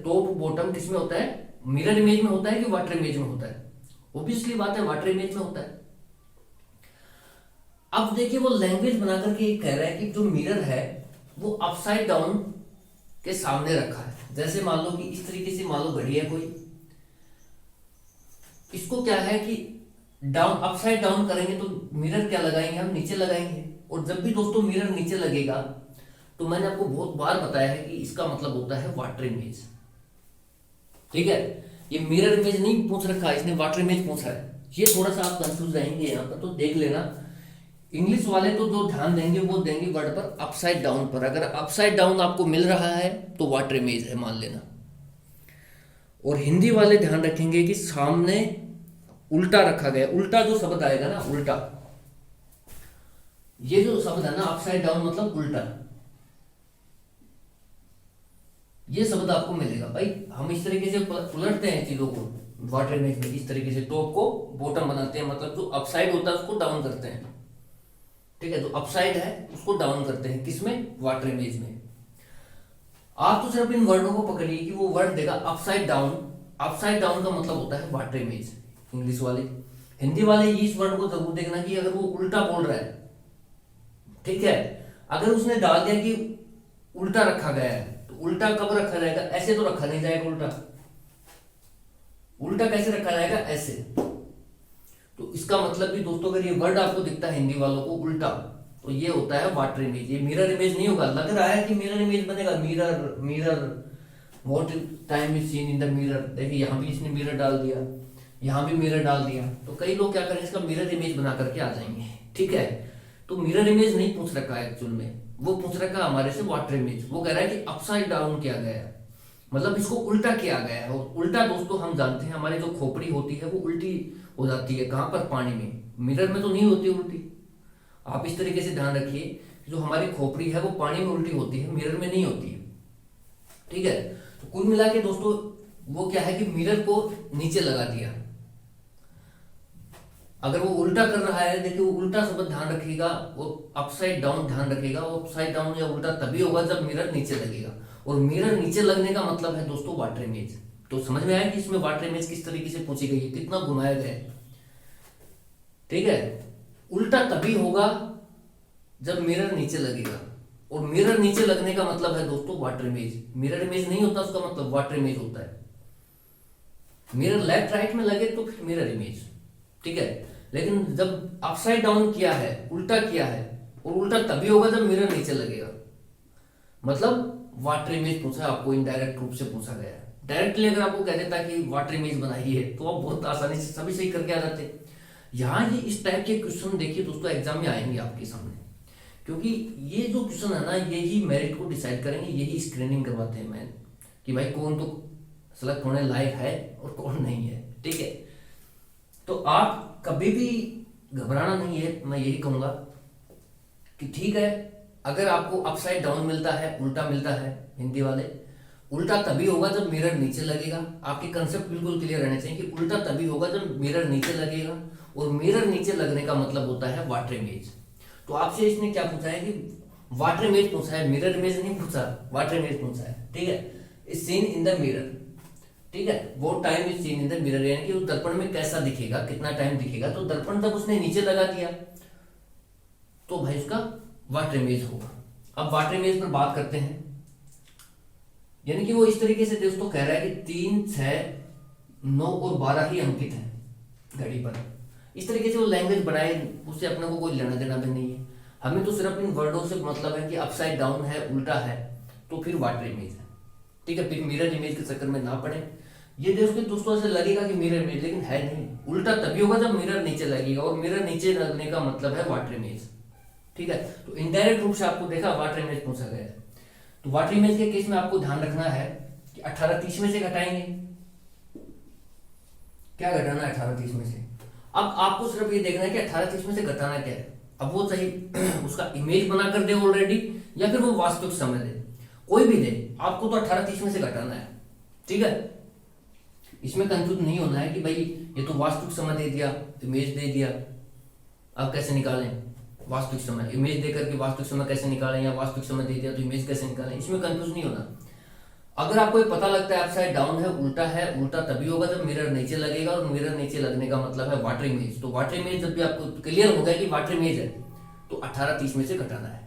टॉप बॉटम किस में होता है, मिरर इमेज में होता है कि वाटर इमेज में होता है। ऑब्वियसली बात है वाटर इमेज में होता है। अब देखिए वो लैंग्वेज बना करके ये कह रहा है कि जो मिरर है वो अपसाइड डाउन के सामने रखा है। जैसे मान लो कि इस तरीके से मान लो घड़ी है कोई, इसको क्या है कि डाउन, अपसाइड डाउन करेंगे तो मिरर क्या लगाएंगे, हम नीचे लगाएंगे। और जब भी दोस्तों मिरर नीचे लगेगा तो मैंने आपको बहुत बार बताया है कि इसका मतलब होता है वाटर इमेज। ठीक है, ये मिरर इमेज नहीं पूछ रखा है इसने, वाटर इमेज पूछा है। ये थोड़ा सा आप कंफ्यूज रहेंगे यहाँ पर, तो देख लेना। इंग्लिश वाले तो जो ध्यान देंगे वो देंगे वर्ड पर अपसाइड डाउन पर। अगर अपसाइड डाउन आपको मिल रहा है तो वाटर इमेज है मान लेना। और हिंदी वाले ध्यान रखेंगे कि सामने उल्टा रखा गया। उल्टा जो शब्द आएगा ना, उल्टा, ये जो शब्द है ना अपसाइड डाउन मतलब उल्टा, ये शब्द आपको मिलेगा। भाई हम इस तरीके से उलटते हैं चीजों को वाटर इमेज में, इस तरीके से टॉप को बॉटम बनाते हैं, मतलब जो अपसाइड होता है उसको डाउन करते हैं। ठीक है, जो अपसाइड है उसको डाउन करते हैं, किसमें, वाटर इमेज में। आप तो सिर्फ इन वर्डों को पकड़िए कि वो वर्ड देगा अपसाइड डाउन। अपसाइड डाउन का मतलब होता है वाटर इमेज, इंग्लिश वाले। हिंदी वाले इस वर्ड को जरूर देखना कि अगर वो उल्टा बोल रहा है, ठीक है, अगर उसने डाल दिया कि उल्टा रखा गया है, तो उल्टा कब रखा जाएगा? ऐसे तो रखा नहीं जाएगा उल्टा। उल्टा कैसे रखा जाएगा? ऐसे। तो इसका मतलब भी दोस्तों अगर ये वर्ड आपको दिखता है हिंदी वालों को उल्टा, तो ये होता है वाटर इमेज। ये मिरर इमेज नहीं होगा। लग रहा है कि मिरर इमेज बनेगा, mirror mirror what time is seen in the mirror. देखिए यहाँ भी इसने मिरर डाल दिया, यहाँ भी मिरर डाल दिया, तो कई लोग क्या करेंगे, इसका मिरर इमेज बना करके आ जाएंगे, ठीक है। तो मिरर इमेज नहीं पूछ रखा है एक्चुअल में, वो पूछ रखा है हमारे से वाटर इमेज। वो कह रहा है कि अपसाइड डाउन किया गया है, मतलब इसको उल्टा किया गया है। और उल्टा दोस्तों हम जानते हैं, हमारी जो खोपड़ी होती है वो उल्टी हो जाती है। कहाँ पर? पानी में। मिरर में तो नहीं होती उल्टी। आप इस तरीके से ध्यान रखिए, जो हमारी खोपड़ी है वो पानी में उल्टी होती है, मिरर में नहीं होती है, ठीक है। तो कुल मिला के दोस्तों वो क्या है कि मिरर को नीचे लगा दिया। अगर वो उल्टा कर रहा है, देखिए वो उल्टा शब्द ध्यान रखिएगा, वो अपसाइड डाउन ध्यान रखिएगा। वो अपसाइड डाउन या उल्टा तभी होगा जब मिरर नीचे लगेगा। और मिरर नीचे लगने का मतलब है दोस्तों वाटर इमेज। तो समझ में आया कि इसमें वाटर इमेज किस तरीके से पूछी गई है, कितना घुमाया गया है, ठीक है। उल्टा तभी होगा जब मिरर नीचे लगेगा, और मिरर नीचे लगने का मतलब है दोस्तों वाटर इमेज। मिरर इमेज नहीं होता, उसका मतलब वाटर इमेज होता है। मिरर लेफ्ट राइट में लगे तो फिर मिरर इमेज, ठीक है। लेकिन जब अपसाइड डाउन किया है, उल्टा किया है, और उल्टा तभी होगा जब मिरर नीचे लगेगा, मतलब वाटर इमेज पूछा आपको, इनडायरेक्ट रूप से पूछा गया है। डायरेक्टली अगर आपको कह देता कि वाटर इमेज बनाइए तो आप बहुत आसानी से सभी सही करके आ जाते। यहाँ ये इस टाइप के क्वेश्चन देखिए दोस्तों एग्जाम में आएंगे आपके सामने, क्योंकि ये जो क्वेश्चन है ना, यही मेरिट को डिसाइड करेंगे, यही स्क्रीनिंग करवाते हैं मैन, कि भाई कौन तो सेलेक्ट होने लायक है और कौन नहीं है, ठीक है। तो आप कभी भी घबराना नहीं है, मैं यही कहूंगा कि ठीक है, अगर आपको अपसाइड डाउन मिलता है, उल्टा मिलता है, हिंदी वाले उल्टा तभी होगा जब मिरर नीचे लगेगा। आपके कंसेप्ट बिल्कुल क्लियर रहने चाहिए कि उल्टा तभी होगा जब मिरर नीचे लगेगा, और मिरर नीचे लगने का मतलब होता है वाटर इमेज। तो आपसे इसने क्या पूछा है कि वाटर इमेज पूछा है, मिरर इमेज नहीं पूछा, वाटर इमेज पूछा है, ठीक है। Is seen in the mirror, ठीक है। वो time is seen in the mirror, यानी कि वो दर्पण में कैसा दिखेगा, कितना टाइम दिखेगा। तो दर्पण जब उसने नीचे लगा दिया तो भाई उसका वाटर इमेज होगा। अब वाटर इमेज पर बात करते हैं, यानी कि वो इस तरीके से दोस्तों कह रहा है कि 3, 6, 9 और 12 ही अंकित है घड़ी पर। इस तरीके से वो लैंग्वेज बनाए, उससे अपने को कोई लेना देना भी नहीं है। हमें तो सिर्फ इन वर्डों से मतलब है कि अपसाइड डाउन है, उल्टा है, तो फिर वाटर इमेज है, ठीक है। फिर मिरर इमेज के चक्कर में ना पड़े। ये दोस्तों ऐसे लगेगा कि मिरर इमेज, लेकिन है नहीं। उल्टा तभी होगा जब मिरर नीचे लगेगा, और मिरर नीचे लगने का मतलब है वाटर इमेज, ठीक है। तो इनडायरेक्ट रूप से आपको देखा वाटर इमेज पूछा गया है। तो वाटर इमेज के केस में आपको ध्यान रखना है कि 18-30 में से घटाएंगे। क्या घटाना है 18-30 में से? अब आपको सिर्फ ये देखना है कि 18-30 में से घटाना क्या है। अब वो चाहे उसका इमेज बना कर दे ऑलरेडी, या फिर वो वास्तविक समय दे, कोई भी दे, आपको तो 18-30 में से घटाना है, ठीक है। इसमें कंफ्यूज नहीं होना है कि भाई ये तो वास्तविक समय दे दिया, इमेज दे दिया, अब कैसे निकालें वास्तविक समय, इमेज देकर के वास्तविक समय कैसे निकालें, या वास्तविक समय दे दिया तो इमेज कैसे निकालें। इसमें कंफ्यूज नहीं होना। अगर आपको ये पता लगता है अपसाइड डाउन है, उल्टा तभी होगा जब मिरर नीचे लगेगा, और मिरर नीचे लगने का मतलब है वाटर इमेज। तो वाटर इमेज जब भी आपको क्लियर हो गया कि वाटर इमेज है, तो 18-30 में से घटाना है,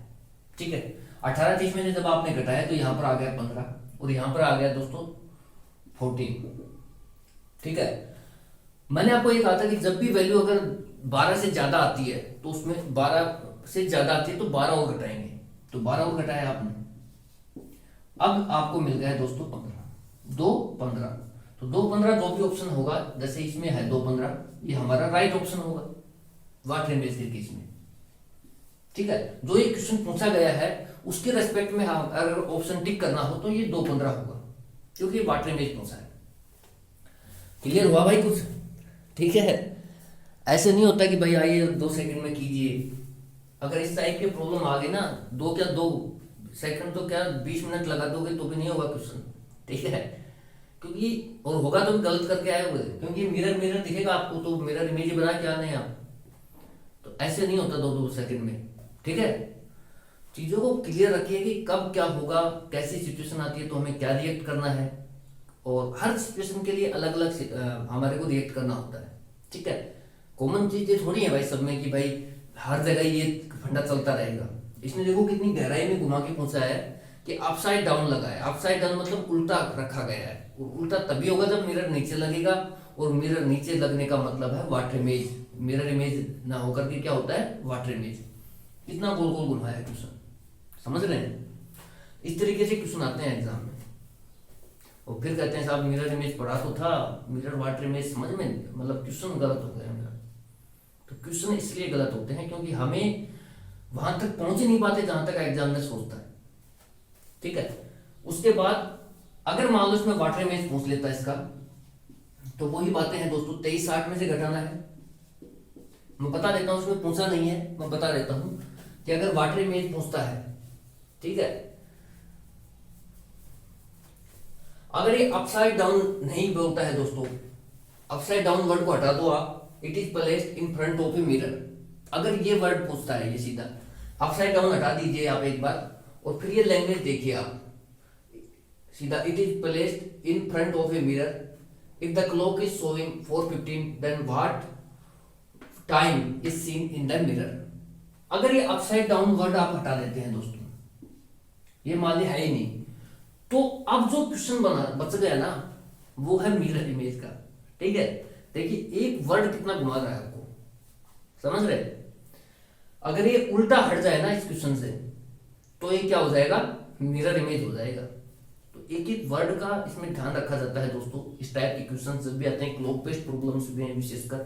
ठीक है। 18-30 में से जब आपने घटाया तो यहाँ पर आ गया 15, और यहाँ पर आ गया दोस्तों 14, ठीक है। मैंने आपको ये कहा था कि जब भी वैल्यू अगर 12 से ज्यादा आती है, तो उसमें 12 से ज्यादा आती है तो 12 और घटाएंगे। तो 12 और घटाया आपने, अब आपको मिल गया दोस्तों 15, 2, 15। तो 2, 15 जो भी ऑप्शन होगा, जैसे इसमें है 2, 15, ये हमारा राइट ऑप्शन होगा वाटर इमेज के केस में, ठीक है। जो ये क्वेश्चन पूछा गया है उसके रेस्पेक्ट में अगर ऑप्शन टिक करना हो तो ये 2, 15 होगा, क्योंकि वाटर इमेज पूछा है। क्लियर हुआ भाई कुछ? ठीक है। ऐसे नहीं होता कि भाई आइए 2 सेकंड में कीजिए। अगर इस टाइप के प्रॉब्लम आ गई ना, 2 सेकंड तो क्या 20 मिनट लगा दोगे तो भी नहीं होगा क्वेश्चन, ठीक है। क्योंकि और होगा तो भी गलत करके आए हुए, क्योंकि मिरर दिखेगा आपको, तो मिरर इमेज बना के आने आप। तो ऐसे नहीं होता 2 सेकंड में, ठीक है। चीजों को क्लियर रखिए कि कब क्या होगा, कैसी सिचुएशन आती है तो हमें क्या रिएक्ट करना है, और हर सिचुएशन के लिए अलग अलग हमारे को रिएक्ट करना होता है, ठीक है। कॉमन चीजें थोड़ी है भाई सब में कि भाई हर जगह ये फंडा चलता रहेगा। इसने देखो कितनी गहराई में घुमा के पूछा है कि अपसाइड डाउन लगा है। अपसाइड डाउन मतलब उल्टा रखा गया है, और उल्टा तभी होगा जब मिरर नीचे लगेगा, और मिरर नीचे लगने का मतलब है वाटर इमेज। मिरर इमेज ना होकर के क्या होता है, वाटर इमेज। कितना गोल गोल घुमाया है क्वेश्चन, समझ रहे हैं? इस तरीके से क्वेश्चन आते हैं एग्जाम में। और फिर कहते हैं साहब मिरर इमेज पढ़ा तो था, मिरर वाटर इमेज समझ में, मतलब क्वेश्चन गलत हो गया मेरा। तो क्वेश्चन इसलिए गलत होते हैं क्योंकि हमें वहां तक पहुंच ही नहीं पाते जहां तक एग्जामिनर सोचता है। ठीक है, उसके बाद अगर मान लो इसमें वाटर इमेज पूछ लेता है इसका, तो वही बातें हैं दोस्तों, 2360 में से घटाना है। मैं बता देता हूं, उसमें पूछा नहीं है, मैं बता देता हूं कि अगर वाटर इमेज पूछता है, ठीक है, अगर ये अपसाइड डाउन नहीं बोलता है दोस्तों, अपसाइड डाउन वर्ड को हटा दो आप, it is placed in front of a mirror. अगर ये वर्ड पूछता है ये सीधा, अपसाइड डाउन हटा दीजिए आप एक बार, और फिर ये लैंग्वेज देखिए आप सीधा, it is placed in front of a mirror, if the clock is showing 4:15 then what time is seen in the mirror. अगर ये अपसाइड डाउन वर्ड आप हटा देते हैं दोस्तों, ये मान ली है ही नहीं, तो अब जो क्वेश्चन बना बच गया ना, वो है मिरर इमेज का। ठीक है, देखिए एक वर्ड कितना घुमा रहा है आपको, समझ रहे? अगर ये उल्टा हट जाए ना इस क्वेश्चन से, तो ये क्या हो जाएगा, मिरर इमेज हो जाएगा। तो एक एक वर्ड का इसमें ध्यान रखा जाता है दोस्तों। इस टाइप के क्वेश्चन जब भी आते हैं, क्लॉक बेस्ड प्रॉब्लम्स भी हैं विशेषकर,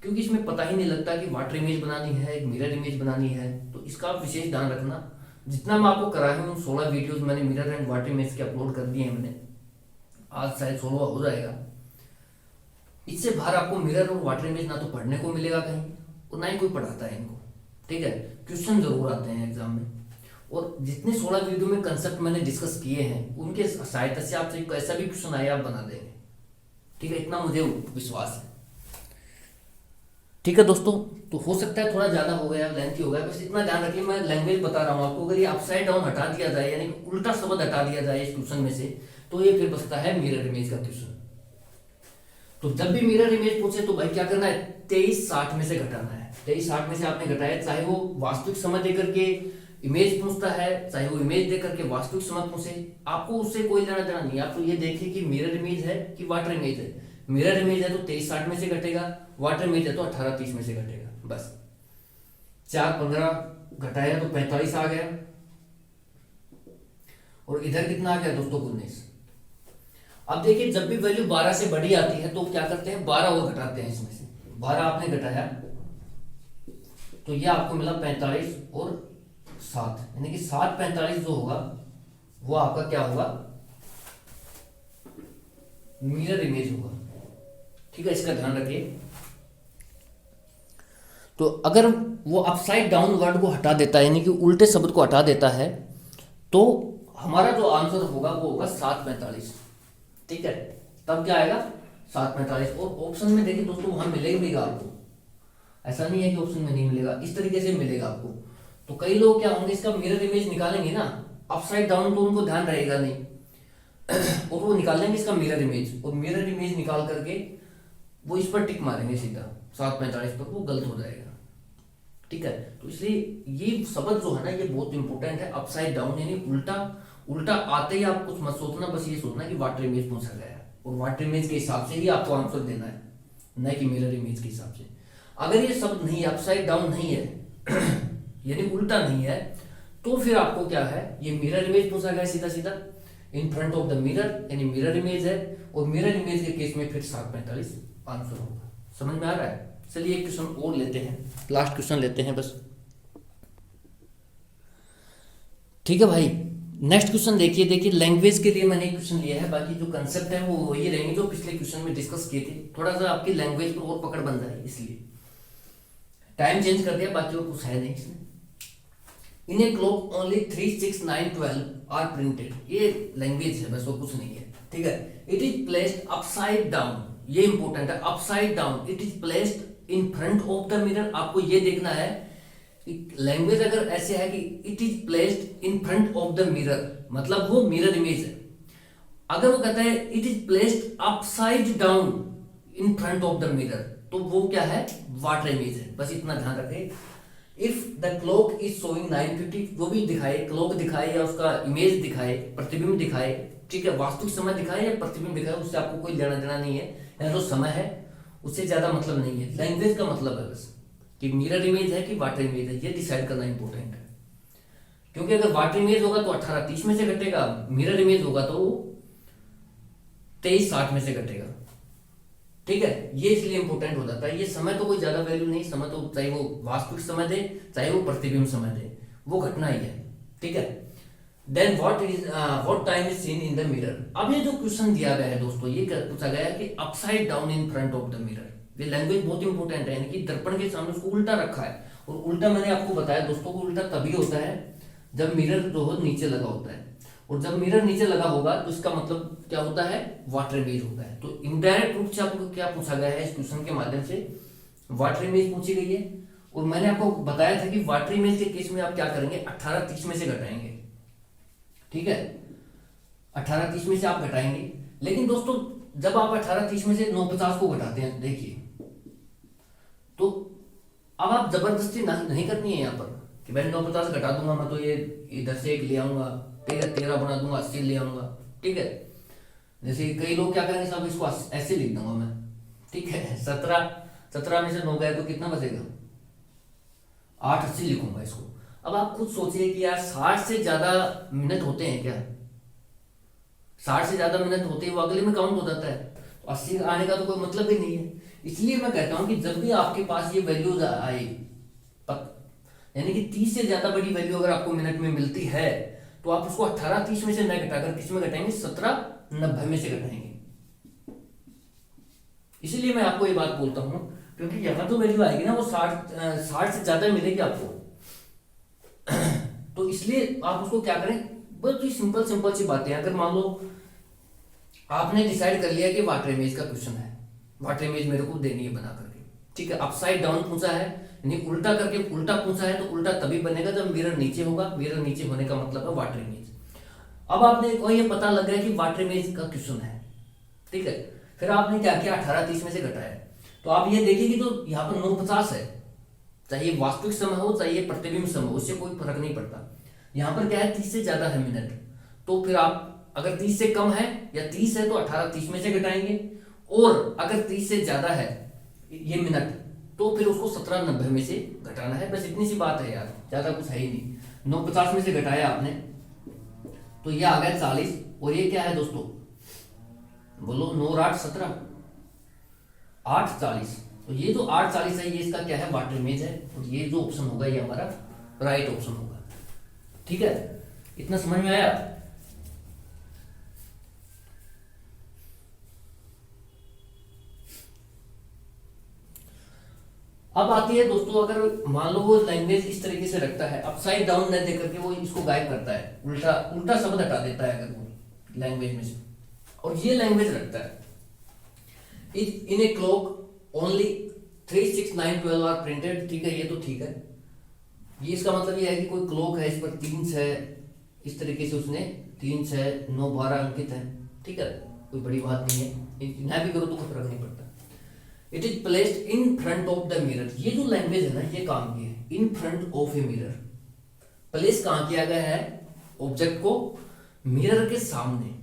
क्योंकि इसमें पता ही नहीं लगता कि वाटर इमेज बनानी है, एक मिरर इमेज बनानी है। तो इसका आप विशेष ध्यान रखना। जितना मैं आपको कराया हूँ 16 वीडियोस मैंने मिरर एंड वाटर इमेज के अपलोड कर दिए हैं मैंने, आज शायद 16 हो जाएगा। इससे बाहर आपको मिरर और वाटर इमेज ना तो पढ़ने को मिलेगा कहीं, और ना ही कोई पढ़ाता है इनको। ठीक है, क्वेश्चन जरूर आते हैं एग्जाम में, और जितने 16 वीडियो में कंसेप्ट मैंने डिस्कस किए हैं, उनके सहायता से आपसे कैसा भी क्वेश्चन आए आप बना देंगे। ठीक है, इतना मुझे विश्वास है। ठीक है दोस्तों, तो हो सकता है थोड़ा ज्यादा हो गया, लेंथी हो गया, बस इतना ध्यान रखिए। मैं लैंग्वेज बता रहा हूँ आपको, अगर ये अपसाइड डाउन हटा दिया जाए, यानी उल्टा शब्द हटा दिया जाए इस क्वेश्चन में से, तो ये फिर बचता है मिरर इमेज का क्वेश्चन। तो जब भी मिरर इमेज पूछे तो भाई क्या करना है, 2360 में से घटाना है। 2360 में से आपने घटाया, चाहे वो वास्तविक समय देकर के इमेज पूछता है, चाहे वो इमेज देकर के वास्तविक समय पूछे, आपको उससे कोई लेना देना नहीं। आप तो ये देखिए कि मिरर इमेज है कि वाटर इमेज है। मिरर इमेज है तो 2360 में से घटेगा, वाटर इमेज है तो 1830 में से घटेगा। बस 415 घटाया तो 45 आ गया, और इधर कितना आ गया दोस्तों, 19। अब देखिए जब भी वैल्यू 12 से बड़ी आती है तो क्या करते हैं, 12 और घटाते हैं इसमें से। 12 आपने घटाया तो ये आपको मिला 45 और 7, यानी कि 745 जो होगा वो आपका क्या होगा, मिरर इमेज होगा। ठीक है, इसका ध्यान रखिए। तो अगर वो अपसाइड डाउन वर्ड को हटा देता है, यानी कि उल्टे शब्द को हटा देता है, तो हमारा जो आंसर होगा वो होगा 745। ठीक है, तब क्या आएगा 745। और ऑप्शन में देखिए दोस्तों वहां मिलेगा आपको, ऐसा नहीं है कि ऑप्शन में नहीं मिलेगा, इस तरीके से मिलेगा आपको। तो कई लोग क्या होंगे, इसका मिरर इमेज निकालेंगे ना, अपसाइड डाउन तो उनको ध्यान रहेगा नहीं, और वो निकाल लेंगे इसका मिरर इमेज, और मिरर इमेज निकाल करके वो इस पर टिक मारेंगे सीधा 745 पर, वो गलत हो जाएगा। ठीक है, तो इसलिए ये शब्द जो है ना, ये बहुत इंपॉर्टेंट है। अपसाइड डाउन यानी उल्टा, उल्टा आते ही आप कुछ मत सोचना, बस ये सोचना कि वाटर इमेज पूछा गया है, और वाटर इमेज के हिसाब से ही आपको आंसर देना है, न कि मिरर इमेज के हिसाब से। अगर ये शब्द नहीं, अपसाइड डाउन नहीं है यानी उल्टा नहीं है, तो फिर आपको क्या है, ये मिरर इमेज पूछा गया सीधा सीधा, इन फ्रंट ऑफ द मिरर, यानी मिरर इमेज है, और मिरर इमेज के केस में फिर 745 आंसर होगा। समझ में आ रहा है? चलिए एक क्वेश्चन और लेते हैं, लास्ट क्वेश्चन लेते हैं बस। ठीक है भाई, नेक्स्ट क्वेश्चन देखिए लैंग्वेज के लिए मैंने एक क्वेश्चन लिया है, बाकी जो कंसेप्ट है वो वही रहेंगे जो पिछले क्वेश्चन में डिस्कस किए थे। थोड़ा सा आपकी लैंग्वेज पर और पकड़ बन जाए, इसलिए टाइम चेंज कर दिया, बाकी और कुछ है नहीं इसमें। In a clock only 3, 6, 9, 12 are printed. ये लैंग्वेज है बस, वो कुछ नहीं है। ठीक है, it is placed upside down, ये इंपॉर्टेंट है, upside down. It is placed in front of the mirror. आपको ये देखना है लैंग्वेज अगर ऐसे है कि it is placed in front of the mirror, मतलब वो मिरर इमेज है। अगर वो कहता है it is placed upside down in front of the mirror, तो वो क्या है, वाटर इमेज है। बस इतना ध्यान रखें। If the clock is showing 9:50, जो भी दिखाए, क्लॉक दिखाए या उसका इमेज दिखाए, प्रतिबिंब दिखाए, ठीक है, वास्तविक समय दिखाए या प्रतिबिंब दिखाए, उससे आपको कोई लेना देना नहीं है। या जो समय है उससे ज्यादा मतलब नहीं है। लैंग्वेज का मतलब है बस कि मिरर इमेज है कि वाटर इमेज है, ये डिसाइड करना इंपॉर्टेंट है। क्योंकि अगर वाटर इमेज होगा तो 18:30 में से घटेगा, मिरर इमेज होगा तो 23:60 में से घटेगा। ठीक है, ये इसलिए इंपॉर्टेंट हो जाता है। ये समय तो कोई ज्यादा वैल्यू नहीं, समय तो चाहे वो वास्तविक समय दे चाहे वो प्रतिबिंब समय दे, वो घटना ही है। ठीक है, then what time is seen in the mirror. अब ये जो क्वेश्चन दिया गया है दोस्तों, ये पूछा गया है कि upside down in front of the mirror. ये लैंग्वेज बहुत इंपॉर्टेंट है, यानी कि दर्पण के सामने उसको उल्टा रखा है। और उल्टा मैंने आपको बताया दोस्तों को, उल्टा तभी होता है जब मिरर जो हो नीचे लगा होता है। और जब मिरर नीचे लगा होगा तो इसका मतलब क्या होता है, वाटर इमेज होता है। तो इनडायरेक्ट रूप से आपको क्या पूछा गया है इस क्वेश्चन के माध्यम से, वाटर इमेज पूछी गई है। और मैंने आपको बताया था कि वाटर इमेज के केस में आप क्या करेंगे, 18:30 में से घटाएंगे। ठीक है, 18:30 में से आप घटाएंगे। लेकिन दोस्तों जब आप 18:30 में से 9:50 को घटाते हैं, देखिए, तो अब आप जबरदस्ती नहीं करनी है यहाँ पर कि भाई 9:50 घटा दूंगा मैं तो ये इधर से एक ले आऊंगा, ठीक है, 13 बना दूंगा, 80 ले आऊंगा। ठीक है, जैसे कई लोग क्या करेंगे, साहब इसको ऐसे लिख दूंगा मैं। ठीक है, 17 में से 9 गए तो कितना बचेगा, 880 लिखूंगा इसको। अब आप खुद सोचिए कि यार 60 से ज्यादा मिनट होते हैं क्या, 60 से ज्यादा मिनट होते हैं वो अगले में काउंट हो जाता है, तो 80 आने का तो कोई मतलब ही नहीं है। इसलिए मैं कहता हूं कि जब भी आपके पास ये वैल्यूज आए, यानी कि 30 से ज्यादा बड़ी वैल्यू अगर आपको मिनट में मिलती है, तो आप उसको 18:30 में से न घटाकर किस में घटाएंगे, 17:90 में से घटाएंगे। इसीलिए मैं आपको ये बात बोलता हूं, क्योंकि यहां जो वैल्यू आएगी ना वो 60 से ज्यादा मिलेगी आपको। तो इसलिए आप उसको क्या करें, बहुत ही सिंपल सी बातें। अगर मान लो आपने डिसाइड कर लिया कि वाटर इमेज का क्वेश्चन है, वाटर इमेज मेरे को देनी है बना करके, ठीक है, अपसाइड डाउन पूछा है, यानी उल्टा करके उल्टा पूछा है, तो उल्टा तभी बनेगा जब मिरर नीचे होगा। मिरर नीचे होने का मतलब है वाटर इमेज। अब आपने को ये पता लग गया कि वाटर इमेज का क्वेश्चन है, ठीक है, फिर आपने क्या किया, 18:30 में से घटाया। तो आप ये देखिए कि तो यहाँ पर 9:50 है, चाहे वास्तविक समय हो चाहे प्रतिबिंब समय हो, उससे कोई फर्क नहीं पड़ता। यहाँ पर क्या है, 30 से ज्यादा है मिनट, तो फिर आप अगर 30 से कम है या 30 है तो 18:30 में से घटाएंगे। और अगर 30 से ज्यादा है ये मिनट, तो फिर उसको 17:90 में से घटाना है। बस इतनी सी बात है यार, ज्यादा कुछ है ही नहीं। 9:50 में से घटाया आपने तो ये आ गया 40। और ये क्या है दोस्तों, बोलो, 9 और 8 17, 8:40। तो ये जो 8:40 है ये इसका क्या है, वाटर इमेज है। और ये जो ऑप्शन होगा ये हमारा राइट ऑप्शन होगा। ठीक है, इतना समझ में आया। अब आती है दोस्तों, अगर मान लो वो लैंग्वेज इस तरीके से रखता है, अपसाइड डाउन न देकर के वो इसको गायब करता है, उल्टा उल्टा शब्द हटा देता है अगर वो लैंग्वेज में से, और ये लैंग्वेज रखता है, in a clock only 3 6 9 12 are printed. ठीक है, ये तो ठीक है। ये इसका मतलब ये है कि कोई क्लॉक है, इस पर 3 6 इस तरीके से उसने 3 6 9 12 अंकित है। ठीक है, कोई बड़ी बात नहीं है, ना भी करो तो कोई फर्क नहीं पड़ता। It is placed in front of the mirror. ये जो लैंग्वेज है ना, ये काम की है, in front of a mirror. Place कहां किया गया है, ऑब्जेक्ट को मिरर के सामने।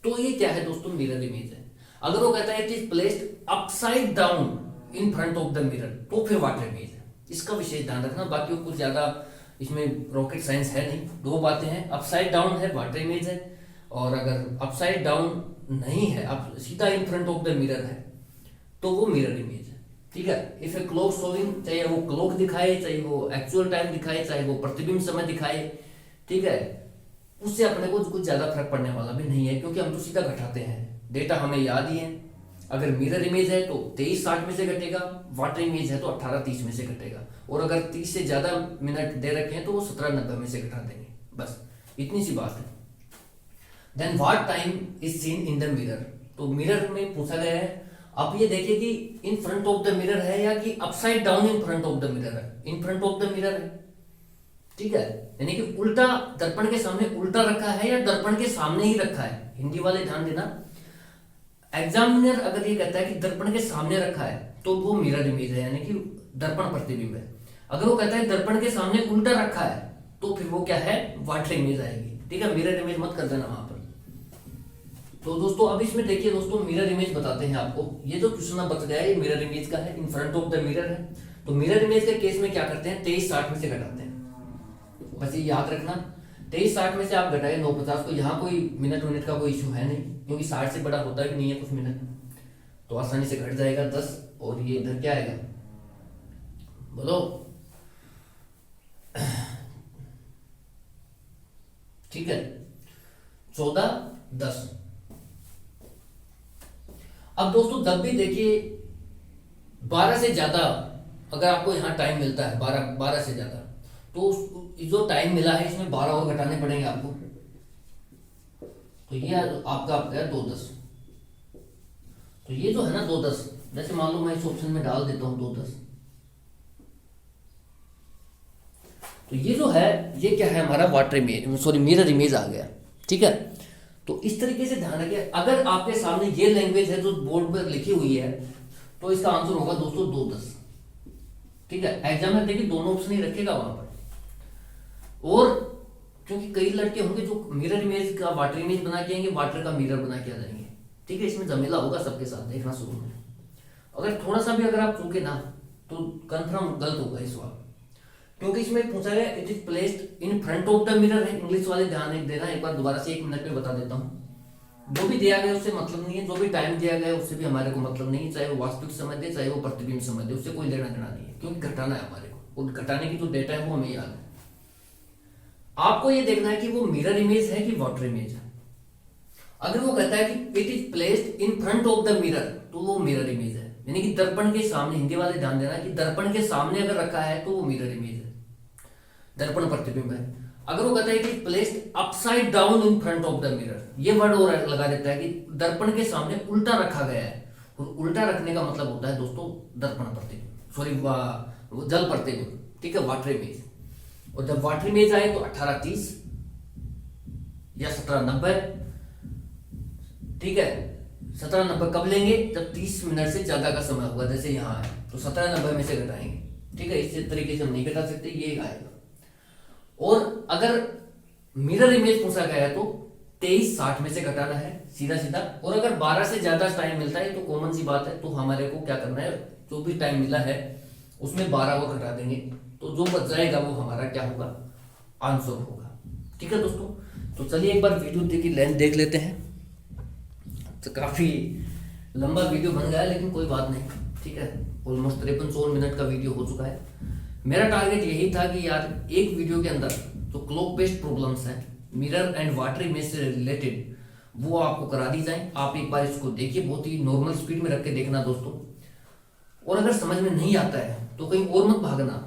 तो ये क्या है दोस्तों, मिरर इमेज है। अगर वो कहता है it is placed upside down in front of the mirror, तो फिर वाटर इमेज है। इसका विशेष ध्यान रखना, बाकी कुछ ज्यादा इसमें रॉकेट साइंस है नहीं। दो बातें हैं, अपसाइड डाउन है वाटर इमेज है, और अगर अपसाइड डाउन नहीं है, अब सीधा इन फ्रंट ऑफ द मिरर है, तो वो मिरर इमेज है। ठीक है, इफ ए क्लॉक शोइंग, चाहे वो क्लॉक दिखाए, चाहे वो एक्चुअल टाइम दिखाए, चाहे वो प्रतिबिंब समय दिखाए, ठीक है, उससे अपने को कुछ ज्यादा फर्क पड़ने वाला भी नहीं है, क्योंकि हम तो सीधा घटाते हैं, डेटा हमें याद ही है। अगर मिरर इमेज है तो 23:60 में से घटेगा, वाटर इमेज है तो 18:30 में से घटेगा, और अगर 30 से ज्यादा मिनट दे रखे हैं तो वो 17:90 में से घटा देंगे। बस इतनी सी बात है। Then what time is seen in the mirror. तो मिरर में पूछा गया है, आप ये देखिए कि in front of the mirror है या कि upside down in front of the mirror है। In front of the mirror है, ठीक है, यानी कि उल्टा, दर्पण के सामने उल्टा रखा है या दर्पण के सामने ही रखा है। हिंदी वाले ध्यान देना, एग्जामिनर अगर ये कहता है कि दर्पण के सामने रखा है तो वो मिरर इमेज है, यानी कि दर्पण प्रतिबिंब है। अगर वो कहता है दर्पण के सामने उल्टा रखा है तो फिर वो क्या है, वाटर इमेज आएगी। ठीक है, मिरर इमेज मत कर देना वहां पर। तो दोस्तों अब इसमें देखिए दोस्तों, मिरर इमेज बताते हैं आपको। ये जो क्वेश्चन बच गया है ये मिरर इमेज का है, in front of the mirror है। तो मिरर इमेज के केस में क्या करते हैं, 2360 में से घटाते हैं। बस ये याद रखना, 2360 में से आप घटाए 950 को, यहाँ कोई मिनट का कोई इशू है नहीं, क्योंकि 60 से बड़ा होता भी नहीं है कुछ मिनट, तो आसानी से घट जाएगा 10। और ये इधर क्या आएगा, बोलो। ठीक है, 1410। अब दोस्तों जब भी देखिए 12 से ज्यादा अगर आपको यहाँ टाइम मिलता है, 12 से ज्यादा, तो जो टाइम मिला है इसमें 12 और घटाने पड़ेंगे आपको। तो ये आपका आ गया 210। तो ये जो है ना 210, जैसे मान लो मैं इस ऑप्शन में डाल देता हूं 210, तो ये जो है ये क्या है हमारा water image, sorry mirror image आ गया। ठीक है, तो इस तरीके से ध्यान रखिए, अगर आपके सामने ये लैंग्वेज है जो बोर्ड पर लिखी हुई है तो इसका आंसर होगा दोस्तों 210। ठीक है, एग्जामिनर देखिए दोनों ऑप्शन ही रखेगा वहां पर। और क्योंकि कई लड़के होंगे जो मिरर इमेज का वाटर इमेज बना के आएंगे, वाटर का मिरर बना के आ जाएंगे। ठीक है, इसमें झमेला होगा सबके साथ, देखना शुरू में। अगर थोड़ा सा भी अगर आप चूके ना तो कंफर्म गलत होगा इस बार, क्योंकि इसमें पूछा गया it is placed in front of the mirror है। इंग्लिश वाले ध्यान देना, एक बार दोबारा से 1 मिनट में बता देता हूँ। जो भी दिया गया उससे मतलब नहीं है, जो भी टाइम दिया गया उससे भी हमारे को मतलब नहीं है, चाहे वो वास्तविक समय दे चाहे वो प्रतिबिंब समय दे, उससे कोई लेना देना नहीं है, क्योंकि घटाना है हमारे को, और घटाने की जो डेटा है वो हमें याद है। आपको ये देखना है कि वो मिरर इमेज है कि वाटर इमेज है। अगर वो कहता है कि it is placed in front of the mirror तो वो मिरर इमेज है, यानी कि दर्पण के सामने, हिंदी वाले ध्यान देना कि दर्पण के सामने अगर रखा है तो वो मिरर इमेज है, दर्पण प्रतिबिंब है। अगर वो कहता है कि placed upside down in front of the mirror, ये वर्ड और लगा देता है कि दर्पण के सामने उल्टा रखा गया है, और उल्टा रखने का मतलब होता है दोस्तों दर्पण प्रतिबिंब, सॉरी जल प्रतिबिंब। ठीक है, वाटर इमेज। और जब वाटर इमेज आए तो 1830 या 1790। ठीक है, 1790 कब लेंगे, जब 30 मिनट से ज्यादा का समय होगा, जैसे यहाँ है तो 1790 में से घटाएंगे। ठीक है, इस तरीके से हम नहीं घटा सकते, ये आएगा। और अगर मिरर इमेज पूछा गया है तो 2360 में से घटाना है सीधा सीधा। और अगर 12 से ज्यादा टाइम मिलता है तो कॉमन सी बात है, तो हमारे को क्या करना है, जो भी टाइम मिला है उसमें 12 और घटा देंगे, तो जो बच जाएगा वो हमारा क्या होगा, आंसर होगा। ठीक है दोस्तों, तो चलिए एक बार वीडियो की लेंथ देख लेते हैं। तो काफी लंबा वीडियो बन गया है, लेकिन कोई बात नहीं। ठीक है, ऑलमोस्ट 53-54 मिनट का वीडियो हो चुका है। मेरा टारगेट यही था कि यार एक वीडियो के अंदर जो क्लॉक बेस्ड प्रॉब्लम्स हैं मिरर एंड वाटर इमेज से रिलेटेड, वो आपको करा दी जाए। आप एक बार इसको देखिए, बहुत ही नॉर्मल स्पीड में रख के देखना दोस्तों। और अगर समझ में नहीं आता है तो कहीं और मत भागना,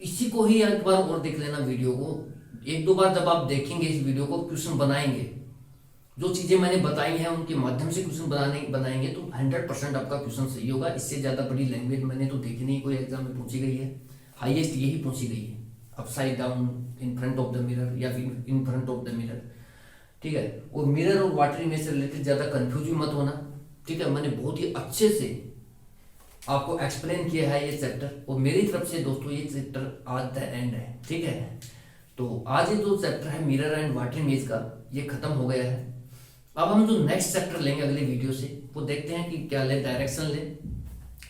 इसी को ही एक बार और देख लेना वीडियो को। 1-2 बार जब आप देखेंगे इस वीडियो को, क्वेश्चन बनाएंगे, जो चीजें मैंने बताई हैं उनके माध्यम से क्वेश्चन बनाएंगे तो 100% आपका क्वेश्चन सही होगा। इससे ज्यादा बड़ी लैंग्वेज मैंने तो देखी नहीं कोई एग्जाम में पूछी गई है, हाईएस्ट यही पूछी गई है, upside down, in front of the mirror या फिर इन फ्रंट ऑफ द मिरर। ठीक है, और मिरर और वाटर इमेज से रिलेटेड ज्यादा कंफ्यूज भी मत होना। ठीक है, मैंने बहुत ही अच्छे से आपको एक्सप्लेन किया है ये चैप्टर, और मेरी तरफ से दोस्तों ये चैप्टर आज द एंड है। ठीक है, तो आज ये जो चैप्टर है मिरर एंड वाटर इमेज का, ये खत्म हो गया है। अब हम जो नेक्स्ट चैप्टर लेंगे अगले वीडियो से, वो देखते हैं कि क्या ले, डायरेक्शन ले,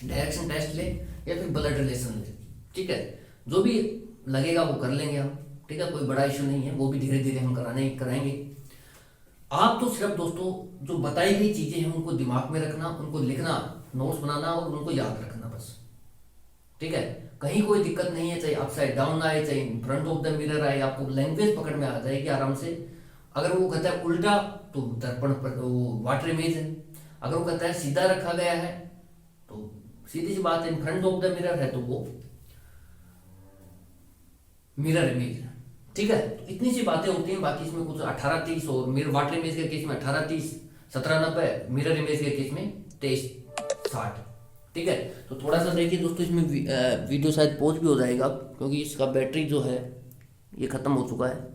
डायरेक्शन टेस्ट ले, या फिर ब्लड रिलेशन ले। ठीक है, जो भी लगेगा वो कर लेंगे हम। ठीक है, कोई बड़ा इशू नहीं है, वो भी धीरे धीरे हम कराएंगे। आप तो सिर्फ दोस्तों जो बताई गई चीजें हैं उनको दिमाग में रखना, उनको लिखना, नोट्स बनाना और उनको याद रखना बस। ठीक है, कहीं कोई दिक्कत नहीं है, चाहे अपसाइड डाउन आए चाहे फ्रंट ऑफ द मिरर आए, आपको लैंग्वेज पकड़ में आ जाएगी आराम से। अगर वो कहता है उल्टा तो दर्पण पर वो वाटर इमेज है, अगर वो कहता है सीधा रखा गया है तो सीधी सी बात है, in front of the mirror है तो वो मिरर इमेज है। ठीक है, तो इतनी सी बातें होती हैं, बाकी इसमें कुछ 1830 और मिरर वाटर इमेज के केस में 1830, 1790, मिरर इमेज के केस में 2360। ठीक है, तो थोड़ा सा देखिए दोस्तों, इसमें वीडियो शायद पॉज भी हो जाएगा क्योंकि इसका बैटरी जो है ये खत्म हो चुका है।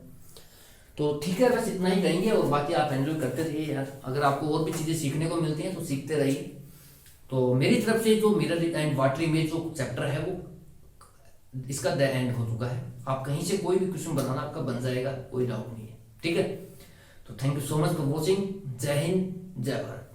तो ठीक है, बस इतना ही कहेंगे, और बाकी आप एंजॉय करते रहिए यार। अगर आपको और भी चीज़ें सीखने को मिलती हैं तो सीखते रहिए। तो मेरी तरफ से जो मिरर एंड वाटर इमेज जो चैप्टर है वो इसका द एंड हो चुका है। आप कहीं से कोई भी क्वेश्चन बनाना आपका बन जाएगा, कोई डाउट नहीं है, ठीक है। तो thank you so much for watching. जय हिंद, जय भारत।